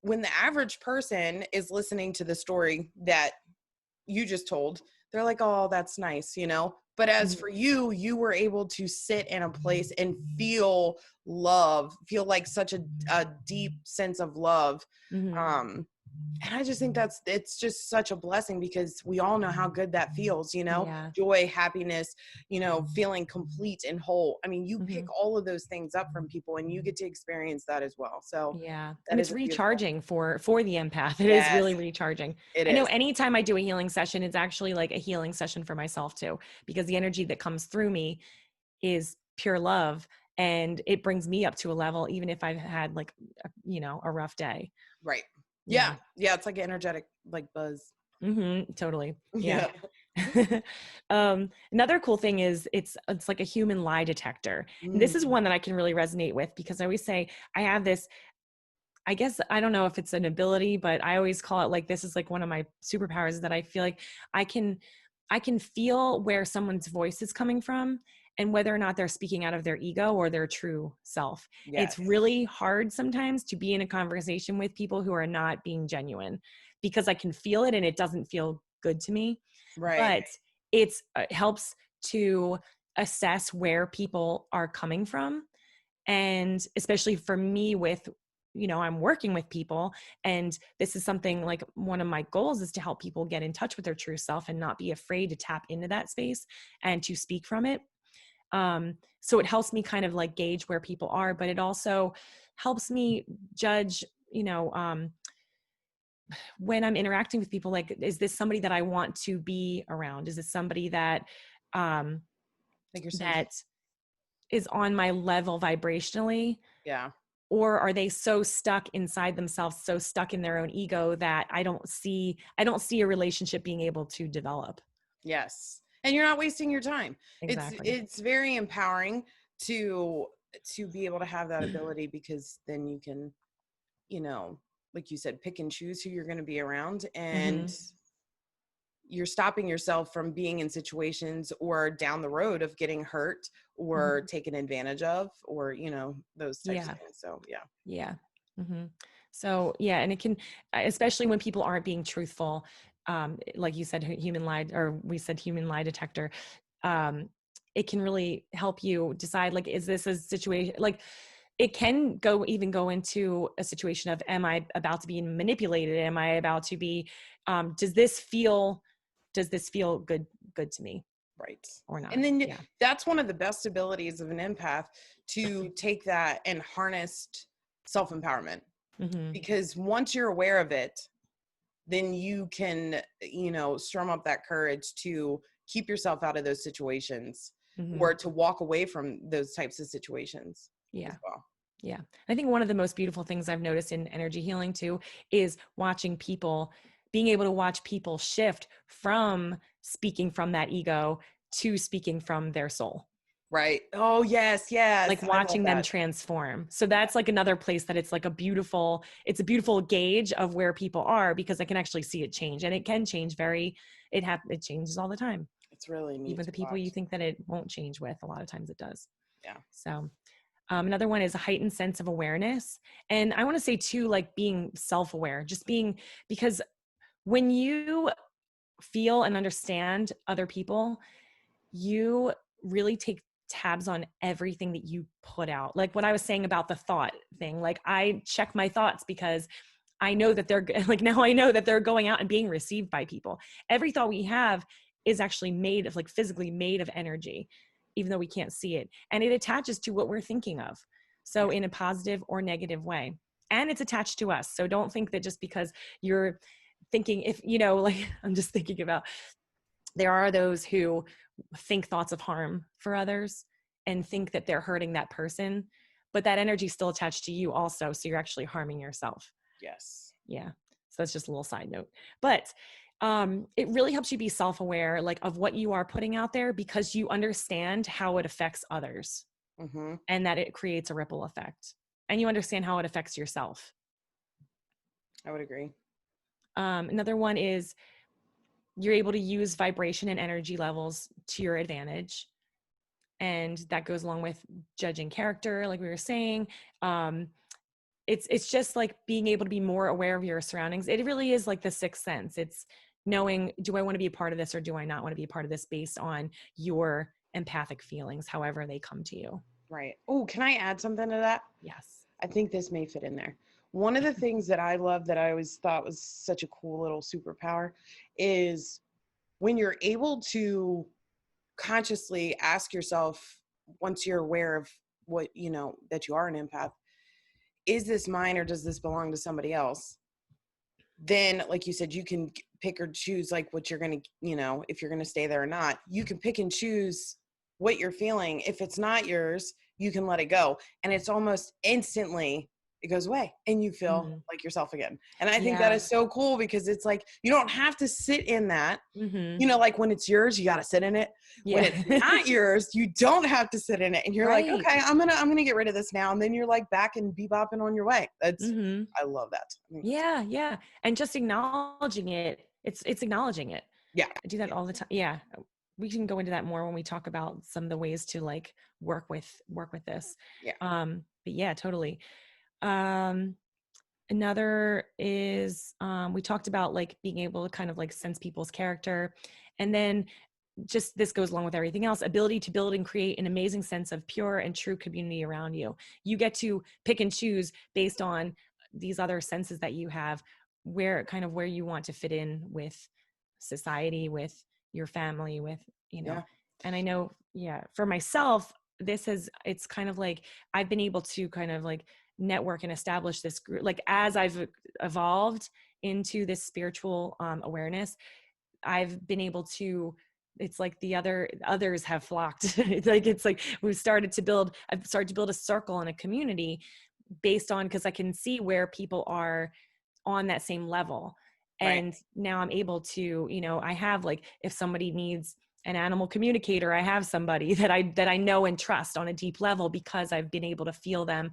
C: the average person is listening to the story that you just told, they're like, oh, that's nice, but as for you, you were able to sit in a place and feel love, feel like such a deep sense of love. And I just think it's just such a blessing, because we all know how good that feels,
A: Yeah.
C: joy, happiness, feeling complete and whole. I mean, you pick all of those things up from people and you get to experience that as well. So
A: yeah. And it's recharging for the empath. It is really recharging.
C: I
A: know anytime I do a healing session, it's actually like a healing session for myself too, because the energy that comes through me is pure love, and it brings me up to a level, even if I've had like, a rough day.
C: Right. Yeah. It's like an energetic, like buzz.
A: Totally. Yeah. Another cool thing is it's like a human lie detector. And this is one that I can really resonate with, because I always say I have this, I guess, I don't know if it's an ability, but I always call it like, this is like one of my superpowers, that I feel like I can feel where someone's voice is coming from and whether or not they're speaking out of their ego or their true self. It's really hard sometimes to be in a conversation with people who are not being genuine, because I can feel it and it doesn't feel good to me.
C: Right.
A: But it helps to assess where people are coming from. And especially for me with, I'm working with people, and this is something like one of my goals is to help people get in touch with their true self and not be afraid to tap into that space and to speak from it. So it helps me kind of like gauge where people are, but it also helps me judge, when I'm interacting with people, like, is this somebody that I want to be around? Is this somebody that,
C: Like you're saying,
A: that is on my level vibrationally?
C: yeah.
A: Or are they so stuck inside themselves, so stuck in their own ego that I don't see a relationship being able to develop?
C: Yes. And you're not wasting your time.
A: Exactly.
C: It's very empowering to be able to have that ability, because then you can, like you said, pick and choose who you're going to be around, and you're stopping yourself from being in situations or down the road of getting hurt or taken advantage of, or, those types
A: Yeah.
C: of things. So, yeah.
A: Yeah. So yeah, and it can, especially when people aren't being truthful, like you said, human lie, or we said human lie detector. It can really help you decide, like, is this a situation, like, it can go into a situation of, am I about to be manipulated? Am I about to be, does this feel good to me
C: Right.
A: or not?
C: And then
A: Yeah.
C: that's one of the best abilities of an empath, to take that and harness self-empowerment, because once you're aware of it, then you can, strum up that courage to keep yourself out of those situations, or to walk away from those types of situations
A: Yeah.
C: as well.
A: Yeah. I think one of the most beautiful things I've noticed in energy healing too is being able to watch people shift from speaking from that ego to speaking from their soul.
C: Right. Oh, yes.
A: Like
C: Yes. I love
A: watching them
C: that.
A: transform. So that's like another place that it's a beautiful gauge of where people are, because I can actually see it change, and it can change it changes all the time.
C: It's really neat
A: Even
C: to
A: the people you
C: watch.
A: think that it won't change with, a lot of times it does.
C: Yeah.
A: So another one is a heightened sense of awareness. And I want to say too, like being self-aware, because when you feel and understand other people, you really take tabs on everything that you put out. Like what I was saying about the thought thing, like I check my thoughts because I know that they're like, now I know that they're going out and being received by people. Every thought we have is actually made of, like, physically made of energy, even though we can't see it. And it attaches to what we're thinking of. So in a positive or negative way. And it's attached to us. So don't think that just because you're thinking, if, like, I'm just thinking about, there are those who think thoughts of harm for others and think that they're hurting that person, but that energy is still attached to you also. So you're actually harming yourself.
C: Yes.
A: Yeah. So that's just a little side note, but it really helps you be self-aware, like, of what you are putting out there, because you understand how it affects others and that it creates a ripple effect, and you understand how it affects yourself.
C: I would agree.
A: Another one is you're able to use vibration and energy levels to your advantage. And that goes along with judging character, like we were saying. It's just like being able to be more aware of your surroundings. It really is like the sixth sense. It's knowing, do I want to be a part of this, or do I not want to be a part of this, based on your empathic feelings, however they come to you.
C: Right. Oh, can I add something to that?
A: Yes.
C: I think this may fit in there. One of the things that I love, that I always thought was such a cool little superpower, is when you're able to consciously ask yourself, once you're aware of what, that you are an empath, is this mine or does this belong to somebody else? Then, like you said, you can pick or choose, like, what you're going to, if you're going to stay there or not. You can pick and choose what you're feeling. If it's not yours, you can let it go. And it's almost instantly, it goes away and you feel like yourself again. And I think that
A: Yeah.
C: is so cool, because it's like, you don't have to sit in that.
A: Mm-hmm.
C: Like when it's yours, you got to sit in it. When
A: Yeah.
C: it's not yours, you don't have to sit in it. And you're like,
A: Right.
C: okay, I'm going to get rid of this now. And then you're like back and bebopping on your way. That's,
A: Mm-hmm.
C: I love that.
A: Yeah. Yeah. And just acknowledging it. It's acknowledging it.
C: Yeah.
A: I do that all the time. Yeah. We can go into that more when we talk about some of the ways to, like, work with this.
C: Yeah.
A: But yeah, totally. Another is, we talked about, like, being able to kind of, like, sense people's character. And then just, this goes along with everything else, ability to build and create an amazing sense of pure and true community around you. You get to pick and choose based on these other senses that you have, where you want to fit in with society, with your family, with,
C: Yeah.
A: and I know, for myself, it's kind of like, I've been able to kind of like network and establish this group, like as I've evolved into this spiritual awareness, I've been able to, it's like others have flocked. It's like I've started to build a circle and a community based on, because I can see where people are on that same level.
C: Right.
A: And now I'm able to, I have, like, if somebody needs an animal communicator, I have somebody that I know and trust on a deep level, because I've been able to feel them,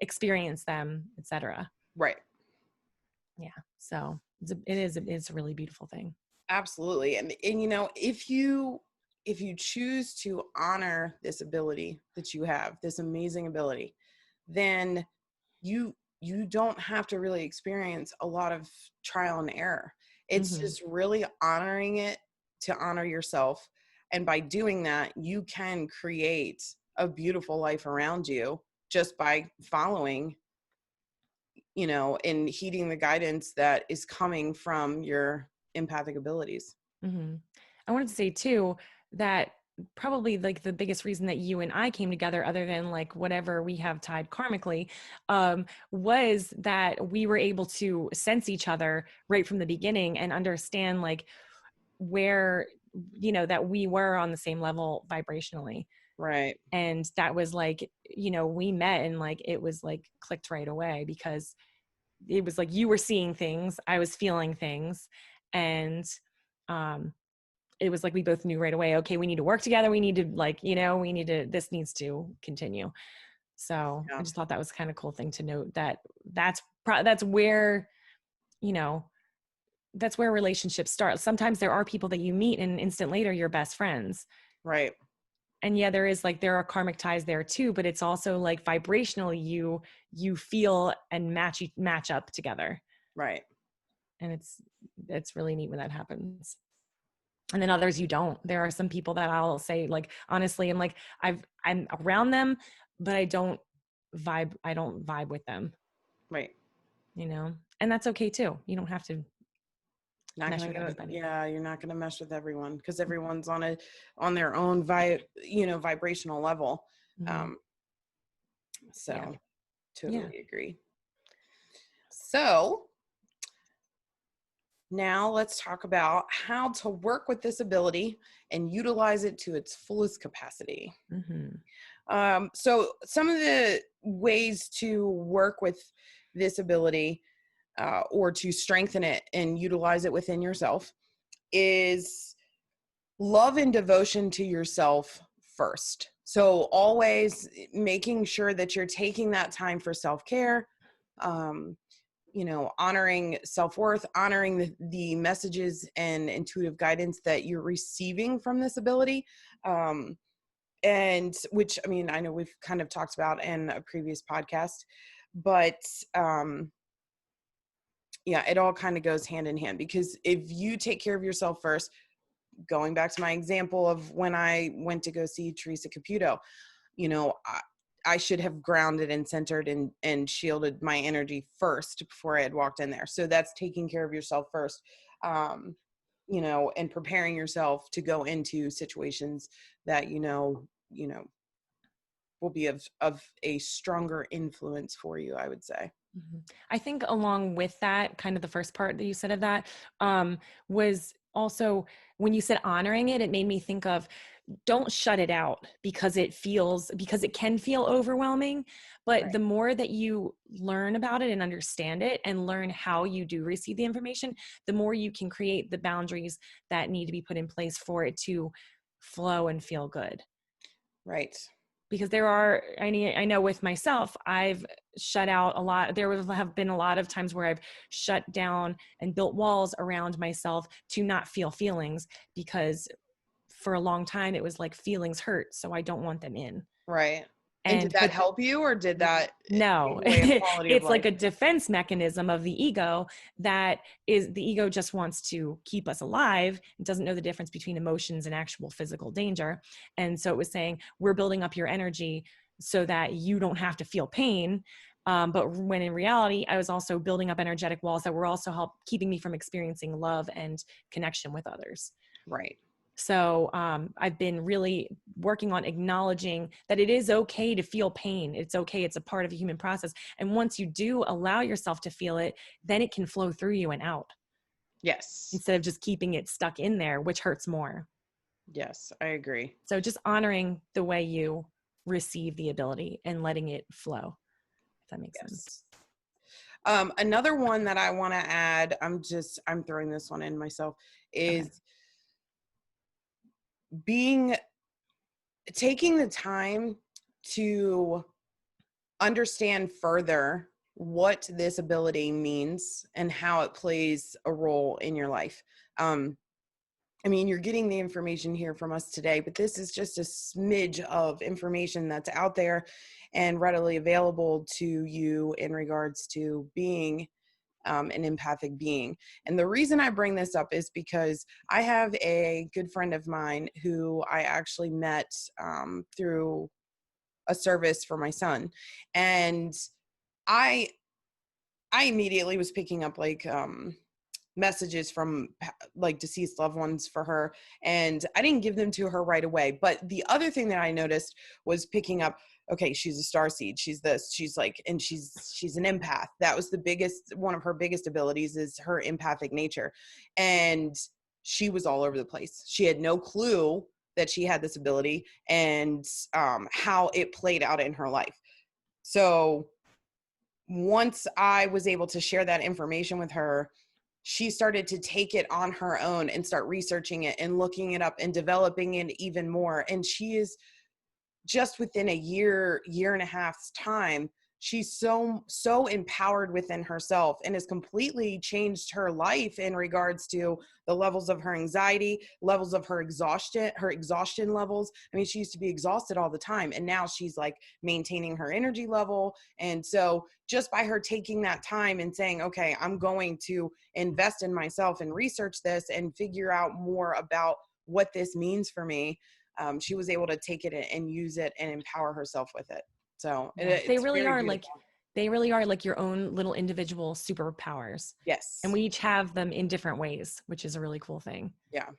A: experience them, etc.
C: Right.
A: Yeah. So it's a really beautiful thing.
C: Absolutely. And if you choose to honor this ability that you have, this amazing ability, then you don't have to really experience a lot of trial and error. It's
A: Mm-hmm.
C: just really honoring it, to honor yourself. And by doing that, you can create a beautiful life around you just by following, and heeding the guidance that is coming from your empathic abilities.
A: Mm-hmm. I wanted to say too that probably like the biggest reason that you and I came together, other than like whatever we have tied karmically, was that we were able to sense each other right from the beginning and understand like where, that we were on the same level vibrationally.
C: Right.
A: And that was like, we met and like, it was like clicked right away, because it was like, you were seeing things, I was feeling things. And, it was like, we both knew right away, okay, we need to work together. We need to like, this needs to continue. So
C: Yeah.
A: I just thought that was kind of cool thing to note, that that's where, that's where relationships start. Sometimes there are people that you meet and instant later you're best friends.
C: Right.
A: And there are karmic ties there too, but it's also like vibrationally you feel and match up together.
C: Right.
A: And it's really neat when that happens. And then others you don't. There are some people that I'll say, like, honestly, I'm like, I'm around them, but I don't vibe with them,
C: Right.
A: and that's okay too. You don't have to
C: Not
A: mesh
C: gonna
A: with
C: go.
A: everybody.
C: Yeah, you're not gonna mesh with everyone, because everyone's on their own vibrational level.
A: Mm-hmm.
C: So
A: Yeah.
C: totally agree. So now let's talk about how to work with this ability and utilize it to its fullest capacity.
A: Mm-hmm.
C: So some of the ways to work with this ability, or to strengthen it and utilize it within yourself, is love and devotion to yourself first. So always making sure that you're taking that time for self-care, honoring self-worth, honoring the messages and intuitive guidance that you're receiving from this ability. And which, I mean, I know we've kind of talked about in a previous podcast, but it all kind of goes hand in hand, because if you take care of yourself first, going back to my example of when I went to go see Teresa Caputo, I should have grounded and centered and shielded my energy first before I had walked in there. So that's taking care of yourself first, and preparing yourself to go into situations that, will be of a stronger influence for you, I would say.
A: Mm-hmm. I think along with that, kind of the first part that you said of that, was also when you said honoring it, it made me think of, don't shut it out because it can feel overwhelming. But
C: Right.
A: the more that you learn about it and understand it and learn how you do receive the information, the more you can create the boundaries that need to be put in place for it to flow and feel good.
C: Right.
A: Because I know with myself, I've shut out a lot. There have been a lot of times where I've shut down and built walls around myself to not feel feelings, because for a long time it was like, feelings hurt, so I don't want them in.
C: Right. And did that help you, or did that
A: No,
C: take away a quality of
A: it's like
C: life?
A: a defense mechanism of the ego, that is, the ego just wants to keep us alive. It doesn't know the difference between emotions and actual physical danger. And so it was saying, we're building up your energy so that you don't have to feel pain. But when in reality, I was also building up energetic walls that were also keeping me from experiencing love and connection with others.
C: Right.
A: So I've been really working on acknowledging that it is okay to feel pain. It's okay. It's a part of a human process. And once you do allow yourself to feel it, then it can flow through you and out
C: Yes.
A: instead of just keeping it stuck in there, which hurts more.
C: Yes, I agree.
A: So just honoring the way you receive the ability and letting it flow, if that makes sense.
C: Another one that I want to add, I'm throwing this one in myself, is taking the time to understand further what this ability means and how it plays a role in your life. I mean, you're getting the information here from us today, but this is just a smidge of information that's out there and readily available to you in regards to being an empathic being. And the reason I bring this up is because I have a good friend of mine who I actually met through a service for my son. And I immediately was picking up like messages from like deceased loved ones for her, and I didn't give them to her right away. But the other thing that I noticed was picking up, okay, she's a starseed, she's this, she's like, and she's an empath. That was one of her biggest abilities, is her empathic nature. And she was all over the place. She had no clue that she had this ability and how it played out in her life. So once I was able to share that information with her, she started to take it on her own and start researching it and looking it up and developing it even more. And she is just within a year and a half's time, she's so empowered within herself and has completely changed her life in regards to the levels of her anxiety, levels of her exhaustion levels. I mean, she used to be exhausted all the time, and now she's like maintaining her energy level. And so just by her taking that time and saying, okay, I'm going to invest in myself and research this and figure out more about what this means for me, she was able to take it and use it and empower herself with it. So
A: They really are
C: beautiful.
A: like your own little individual superpowers.
C: Yes.
A: And we each have them in different ways, which is a really cool thing.
C: Yeah.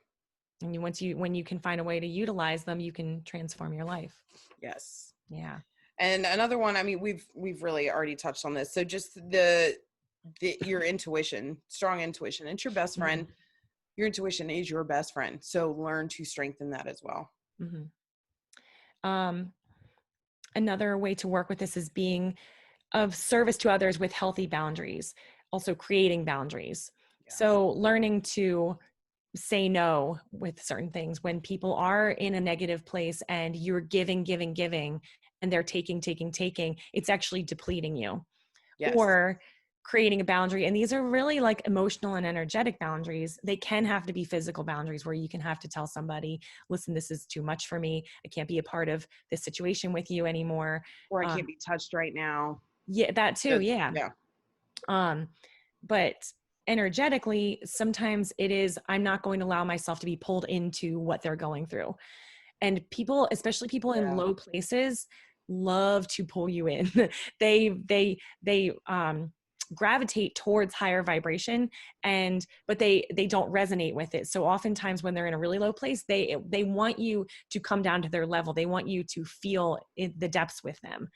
A: And when you can find a way to utilize them, you can transform your life.
C: Yes.
A: Yeah.
C: And another one, I mean, we've really already touched on this. So just your intuition, strong intuition. It's your best friend. Mm-hmm. Your intuition is your best friend. So learn to strengthen that as well.
A: Mm-hmm. Another way to work with this is being of service to others with healthy boundaries, also creating boundaries. Yeah. So learning to say no with certain things when people are in a negative place and you're giving, and they're taking, it's actually depleting you. Yes. Or creating a boundary. And these are really like emotional and energetic boundaries. They can have to be physical boundaries where you can have to tell somebody, listen, this is too much for me. I can't be a part of this situation with you anymore.
C: Or I can't be touched right now.
A: Yeah, that too. Yeah. But energetically, sometimes it is, I'm not going to allow myself to be pulled into what they're going through. And people, especially people in low places, love to pull you in. They gravitate towards higher vibration, but they don't resonate with it. So oftentimes when they're in a really low place, they want you to come down to their level. They want you to feel the depths with them,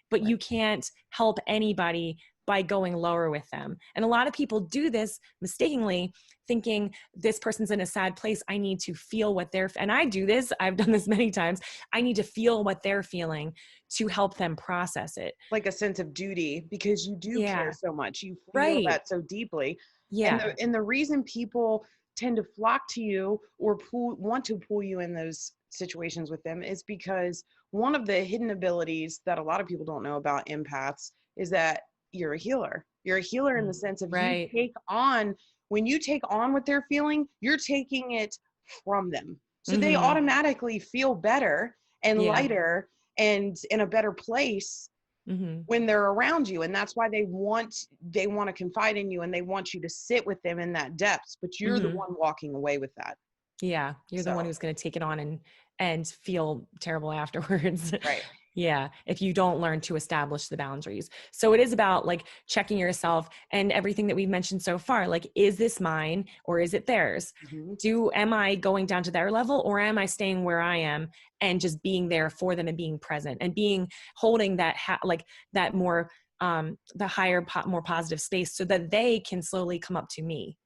A: but you can't help anybody by going lower with them. And a lot of people do this mistakenly, thinking this person's in a sad place. I need to feel what and I do this. I've done this many times. I need to feel what they're feeling to help them process it.
C: Like a sense of duty, because you do care so much. You feel that so deeply. Yeah. And the reason people tend to flock to you or want to pull you in those situations with them is because one of the hidden abilities that a lot of people don't know about empaths is that you're a healer. You're a healer in the sense of when you take on what they're feeling, you're taking it from them. So they automatically feel better and lighter and in a better place when they're around you. And that's why they want to confide in you and they want you to sit with them in that depth, but you're the one walking away with that.
A: Yeah. You're the one who's going to take it on and feel terrible afterwards.
C: Right.
A: Yeah, if you don't learn to establish the boundaries. So it is about like checking yourself and everything that we've mentioned so far. Like, is this mine or is it theirs?
C: Mhm.
A: Am I going down to their level, or am I staying where I am and just being there for them and being present and being holding that like that more the higher more positive space so that they can slowly come up to me.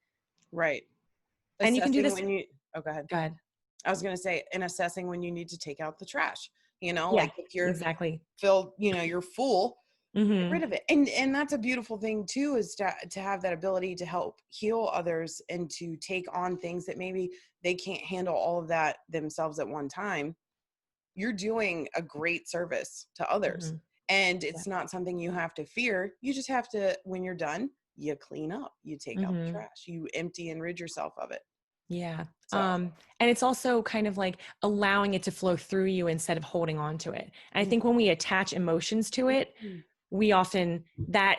C: Right.
A: And you can do
C: Assessing
A: this.
C: when you oh, go ahead.
A: Go ahead.
C: I was gonna say, and assessing when you need to take out the trash.
A: Yeah,
C: Like if you're
A: exactly.
C: filled, you're full, get
A: Hmm.
C: rid of it. And that's a beautiful thing too, is to have that ability to help heal others and to take on things that maybe they can't handle all of that themselves at one time. You're doing a great service to others.
A: Hmm.
C: And
A: Yeah.
C: it's not something you have to fear. You just have to, when you're done, you clean up, you take out the
A: Hmm.
C: trash, you empty and rid yourself of it.
A: Yeah.
C: So
A: And it's also kind of like allowing it to flow through you instead of holding on to it. And I think when we attach emotions to it,
C: mhm.
A: we often that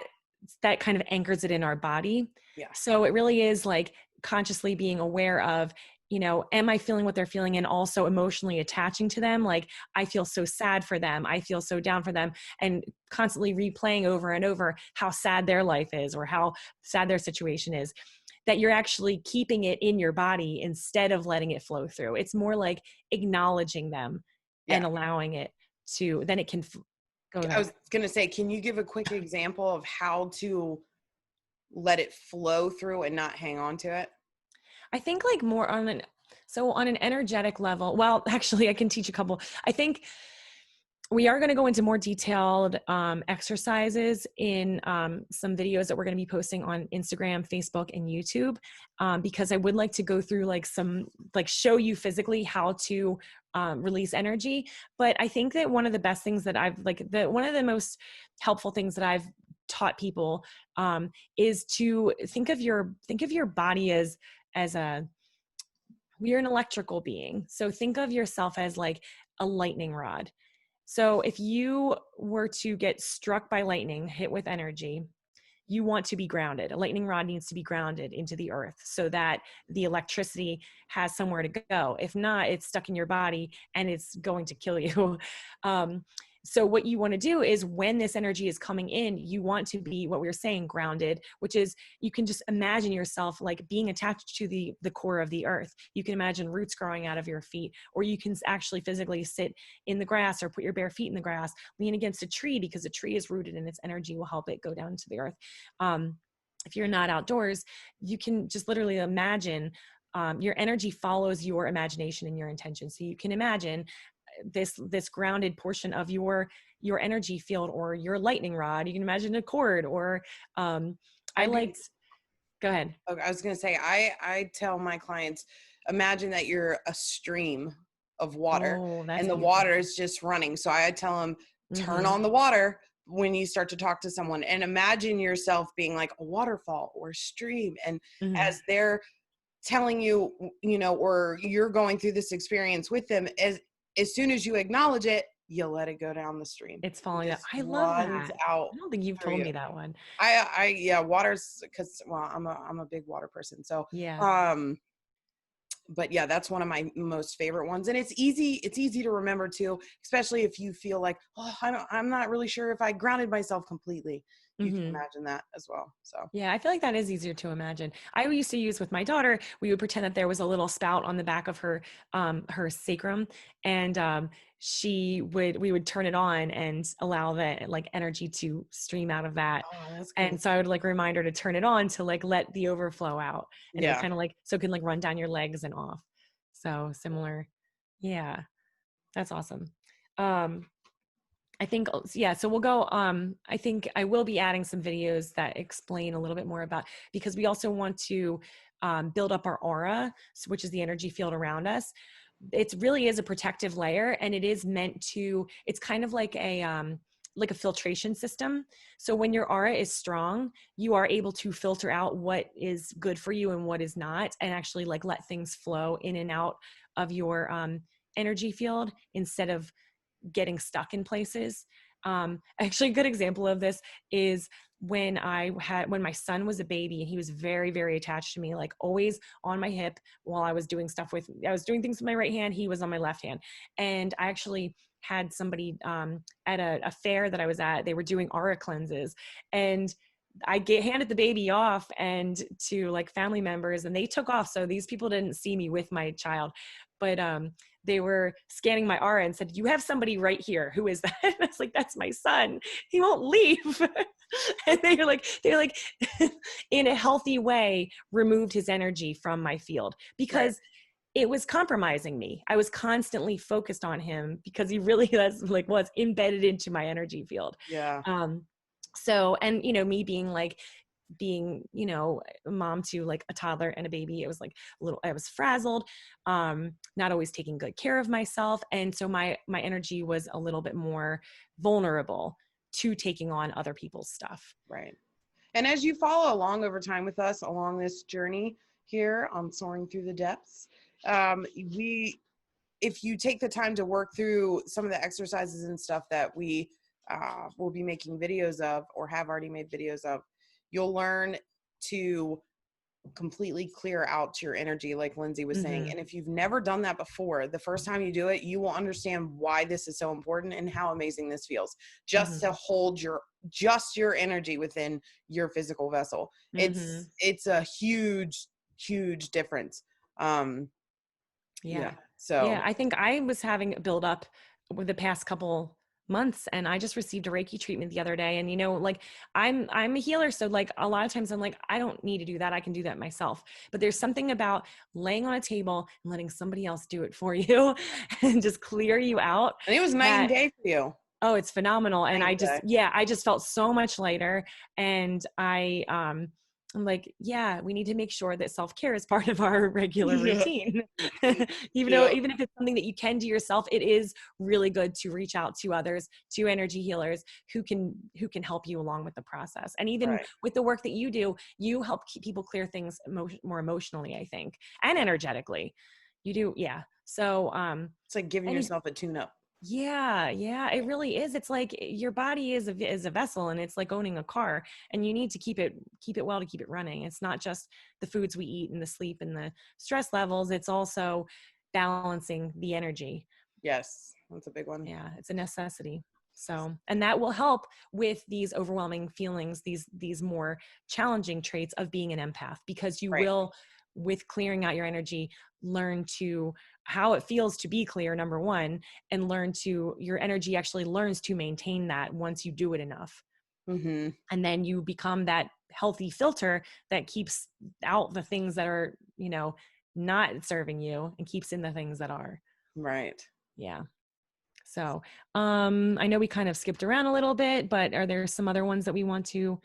A: kind of anchors it in our body.
C: Yeah.
A: So it really is like consciously being aware of, am I feeling what they're feeling, and also emotionally attaching to them. Like, I feel so sad for them. I feel so down for them, and constantly replaying over and over how sad their life is or how sad their situation is, that you're actually keeping it in your body instead of letting it flow through. It's more like acknowledging them
C: Yeah.
A: and allowing it to, then it can go
C: I
A: ahead.
C: was going to say, can you give a quick example of how to let it flow through and not hang on to it?
A: I think like more on an energetic level. Well, actually, I can teach a couple. I think we are going to go into more detailed exercises in some videos that we're going to be posting on Instagram, Facebook, and YouTube, because I would like to go through like show you physically how to release energy. But I think that one of the best things that one of the most helpful things that I've taught people is to think of your body as a we're an electrical being. So think of yourself as like a lightning rod. So if you were to get struck by lightning, hit with energy, you want to be grounded. A lightning rod needs to be grounded into the earth so that the electricity has somewhere to go. If not, it's stuck in your body and it's going to kill you. Um, so what you want to do is when this energy is coming in, you want to be, what we were saying, grounded, which is you can just imagine yourself like being attached to the core of the earth. You can imagine roots growing out of your feet, or you can actually physically sit in the grass or put your bare feet in the grass, lean against a tree, because a tree is rooted and its energy will help it go down into the earth. If you're not outdoors, you can just literally imagine your energy follows your imagination and your intention. So you can imagine this grounded portion of your energy field or your lightning rod. You can imagine a cord or I
C: I do.
A: liked. Go ahead.
C: Okay, I was going to say, I tell my clients, imagine that you're a stream of water
A: Oh, that's
C: and the
A: beautiful.
C: water is just running. So I tell them, turn
A: Mm-hmm.
C: on the water when you start to talk to someone, and imagine yourself being like a waterfall or a stream. And
A: Mm-hmm.
C: as they're telling you, or you're going through this experience with them, as soon as you acknowledge it, you let it go down the stream.
A: It's
C: It
A: falling out.
C: just
A: I love
C: runs
A: that.
C: out
A: I don't think you've
C: through
A: told
C: you.
A: me that one.
C: Yeah, water's because, well, I'm a big water person. So,
A: Yeah.
C: um, but yeah, that's one of my most favorite ones. And it's easy to remember too, especially if you feel like, oh, I'm not really sure if I grounded myself completely. You can
A: Mm-hmm.
C: imagine that as well. So,
A: Yeah, I feel like that is easier to imagine. I used to use with my daughter, we would pretend that there was a little spout on the back of her sacrum, and we would turn it on and allow the like energy to stream out of that.
C: oh, that's
A: And
C: cool.
A: so I would like remind her to turn it on to like let the overflow out, and it would
C: Yeah.
A: kind of like, so it can like run down your legs and off. So similar. Yeah, that's awesome. Um, I think, yeah, so we'll go, I think I will be adding some videos that explain a little bit more about, because we also want to build up our aura, which is the energy field around us. It really is a protective layer, and it is meant to, it's kind of like a filtration system. So when your aura is strong, you are able to filter out what is good for you and what is not, and actually like let things flow in and out of your energy field instead of getting stuck in places. Actually, a good example of this is when my son was a baby, and he was very, very attached to me, like always on my hip while I was doing things with my right hand, he was on my left hand. And I actually had somebody at a fair that I was at. They were doing aura cleanses, and I handed the baby off and to like family members, and they took off. So these people didn't see me with my child, but they were scanning my aura and said, "You have somebody right here. Who is that?" And I was like, "That's my son. He won't leave." And they're like, in a healthy way, removed his energy from my field because it was compromising me. I was constantly focused on him because he really was embedded into my energy field.
C: Yeah.
A: So, and, you know, me being, you know, a mom to like a toddler and a baby, it was like I was frazzled, not always taking good care of myself. And so my energy was a little bit more vulnerable to taking on other people's stuff.
C: Right. And as you follow along over time with us along this journey here on Soaring Through the Depths, if you take the time to work through some of the exercises and stuff that we will be making videos of or have already made videos of, you'll learn to completely clear out your energy, like Lindsay was saying. And if you've never done that before, the first time you do it, you will understand why this is so important and how amazing this feels. Just to hold your energy within your physical vessel. It's a huge difference. So
A: I think I was having a build up with the past couple months, and I just received a Reiki treatment the other day. And, you know, like I'm a healer. So like a lot of times I'm like, I don't need to do that. I can do that myself. But there's something about laying on a table and letting somebody else do it for you and just clear you out.
C: And it was night and day for you.
A: Oh, it's phenomenal. And I just felt so much lighter. And I'm like, yeah, we need to make sure that self-care is part of our regular routine. even if it's something that you can do yourself, it is really good to reach out to others, to energy healers who can help you along with the process. And even with the work that you do, you help keep people clear things more emotionally, I think, and energetically. You do. Yeah. So,
C: it's like giving yourself a tune-up.
A: Yeah, it really is. It's like your body is a vessel, and it's like owning a car, and you need to keep it well to keep it running. It's not just the foods we eat and the sleep and the stress levels. It's also balancing the energy.
C: Yes, that's a big one.
A: Yeah, it's a necessity. So, and that will help with these overwhelming feelings, these more challenging traits of being an empath, because you will, with clearing out your energy, learn to how it feels to be clear, number one, and your energy actually learns to maintain that once you do it enough. And then you become that healthy filter that keeps out the things that are, you know, not serving you and keeps in the things that are.
C: Right.
A: Yeah. So, I know we kind of skipped around a little bit, but are there some other ones that we want to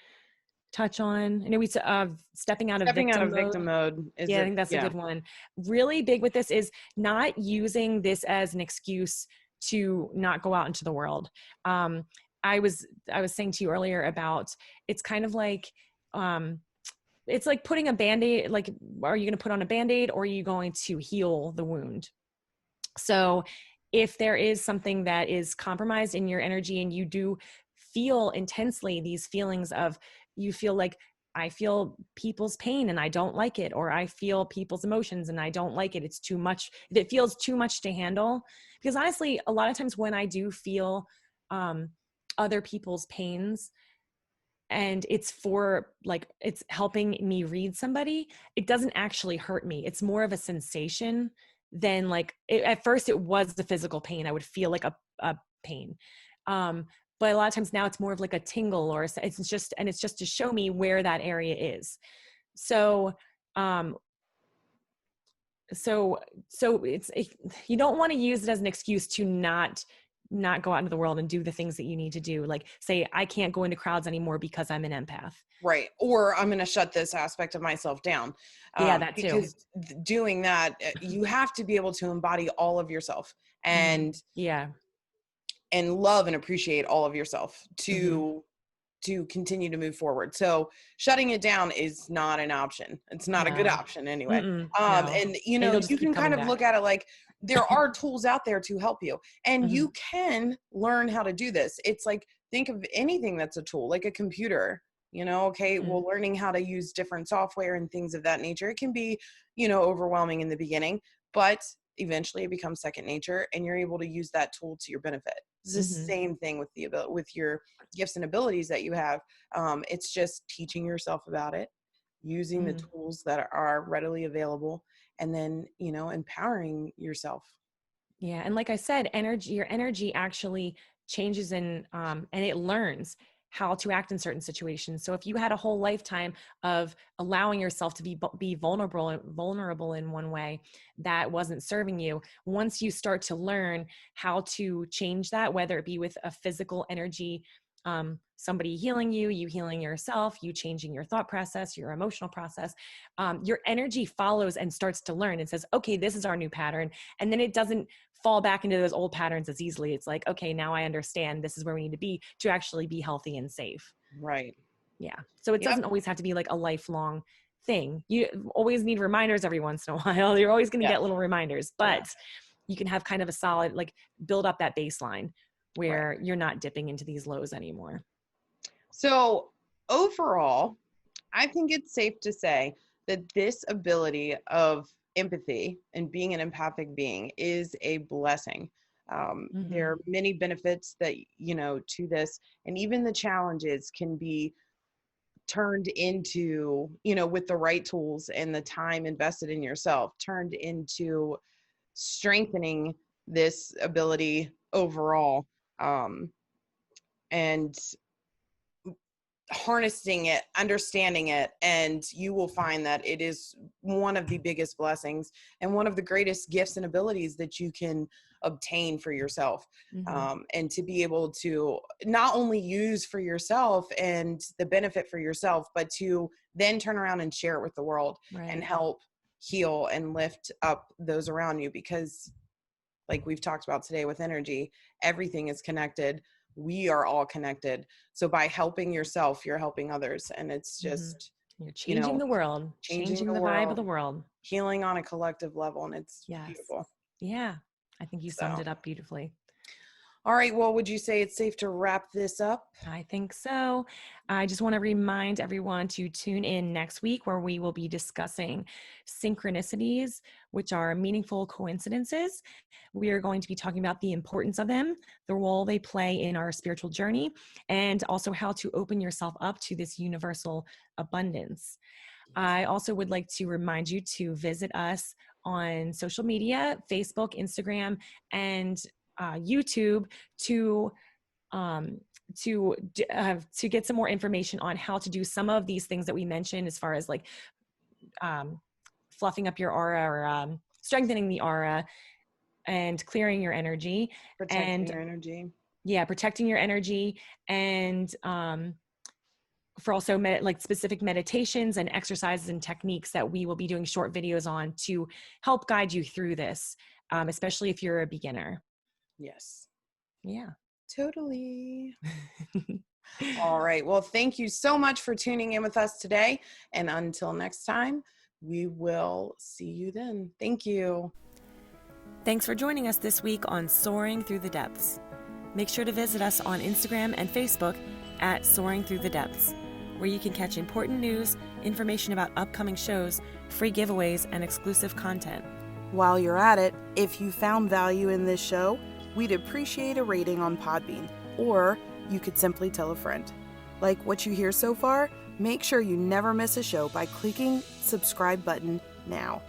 A: touch on? I know we stepping out of victim mode. I think that's a good one. Really big with this is not using this as an excuse to not go out into the world. I was saying to you earlier about, it's kind of like, it's like putting a Band-Aid, like, are you going to put on a Band-Aid or are you going to heal the wound? So if there is something that is compromised in your energy and you do feel intensely these feelings of, you feel like, I feel people's pain and I don't like it, or I feel people's emotions and I don't like it. It's too much. It feels too much to handle. Because honestly, a lot of times when I do feel other people's pains, and it's it's helping me read somebody, it doesn't actually hurt me. It's more of a sensation than at first it was the physical pain. I would feel like a pain. But a lot of times now it's more of like a tingle, or it's just to show me where that area is. So, you don't want to use it as an excuse to not go out into the world and do the things that you need to do. Like, say, I can't go into crowds anymore because I'm an empath.
C: Right. Or I'm going to shut this aspect of myself down.
A: That too.
C: Because doing that, you have to be able to embody all of yourself and love and appreciate all of yourself to continue to move forward. So shutting it down is not an option. It's not a good option anyway. And you know, you can kind of look at it like there are tools out there to help you, and you can learn how to do this. It's like, think of anything that's a tool, like a computer, you know, well, learning how to use different software and things of that nature. It can be, you know, overwhelming in the beginning, but eventually it becomes second nature, and you're able to use that tool to your benefit. It's the
A: Mm-hmm.
C: same thing with with your gifts and abilities that you have. It's just teaching yourself about it, using the
A: Mm-hmm.
C: tools that are readily available, and then, empowering yourself.
A: Yeah, and like I said, your energy actually changes and it learns how to act in certain situations. So if you had a whole lifetime of allowing yourself to be vulnerable in one way that wasn't serving you, once you start to learn how to change that, whether it be with a physical energy, somebody healing you, you healing yourself, you changing your thought process, your emotional process, your energy follows and starts to learn and says, okay, this is our new pattern. And then it doesn't fall back into those old patterns as easily. It's like, okay, now I understand this is where we need to be to actually be healthy and safe.
C: Right.
A: Yeah. So it
C: Yep.
A: doesn't always have to be like a lifelong thing. You always need reminders every once in a while. You're always going to
C: Yeah.
A: get little reminders, but you can have kind of a solid, like, build up that baseline where you're not dipping into these lows anymore.
C: So overall, I think it's safe to say that this ability of empathy and being an empathic being is a blessing. There are many benefits that, to this, and even the challenges can be turned into, with the right tools and the time invested in yourself, turned into strengthening this ability overall. And harnessing it, understanding it, and you will find that it is one of the biggest blessings and one of the greatest gifts and abilities that you can obtain for yourself. And to be able to not only use for yourself and the benefit for yourself, but to then turn around and share it with the world and help heal and lift up those around you. Because like we've talked about today with energy, everything is connected. We are all connected. So by helping yourself, you're helping others. And it's just,
A: you're changing the world, changing the vibe of the world,
C: healing on a collective level. And it's beautiful.
A: Yeah. I think you summed it up beautifully.
C: All right. Well, would you say it's safe to wrap this up?
A: I think so. I just want to remind everyone to tune in next week where we will be discussing synchronicities, which are meaningful coincidences. We are going to be talking about the importance of them, the role they play in our spiritual journey, and also how to open yourself up to this universal abundance. I also would like to remind you to visit us on social media, Facebook, Instagram, and YouTube to get some more information on how to do some of these things that we mentioned, as far as like fluffing up your aura or strengthening the aura and clearing your energy,
C: protecting your energy.
A: Yeah, protecting your energy, and for also like specific meditations and exercises and techniques that we will be doing short videos on to help guide you through this, especially if you're a beginner.
C: Yes.
A: Yeah.
C: Totally. All right. Well, thank you so much for tuning in with us today. And until next time, we will see you then. Thank you.
A: Thanks for joining us this week on Soaring Through the Depths. Make sure to visit us on Instagram and Facebook at Soaring Through the Depths, where you can catch important news, information about upcoming shows, free giveaways, and exclusive content.
B: While you're at it, if you found value in this show, we'd appreciate a rating on Podbean, or you could simply tell a friend. Like what you hear so far? Make sure you never miss a show by clicking subscribe button now.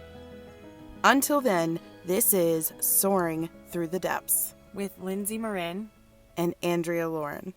B: Until then, this is Soaring Through the Depths
A: with Lindsay Marin
B: and Andrea Lauren.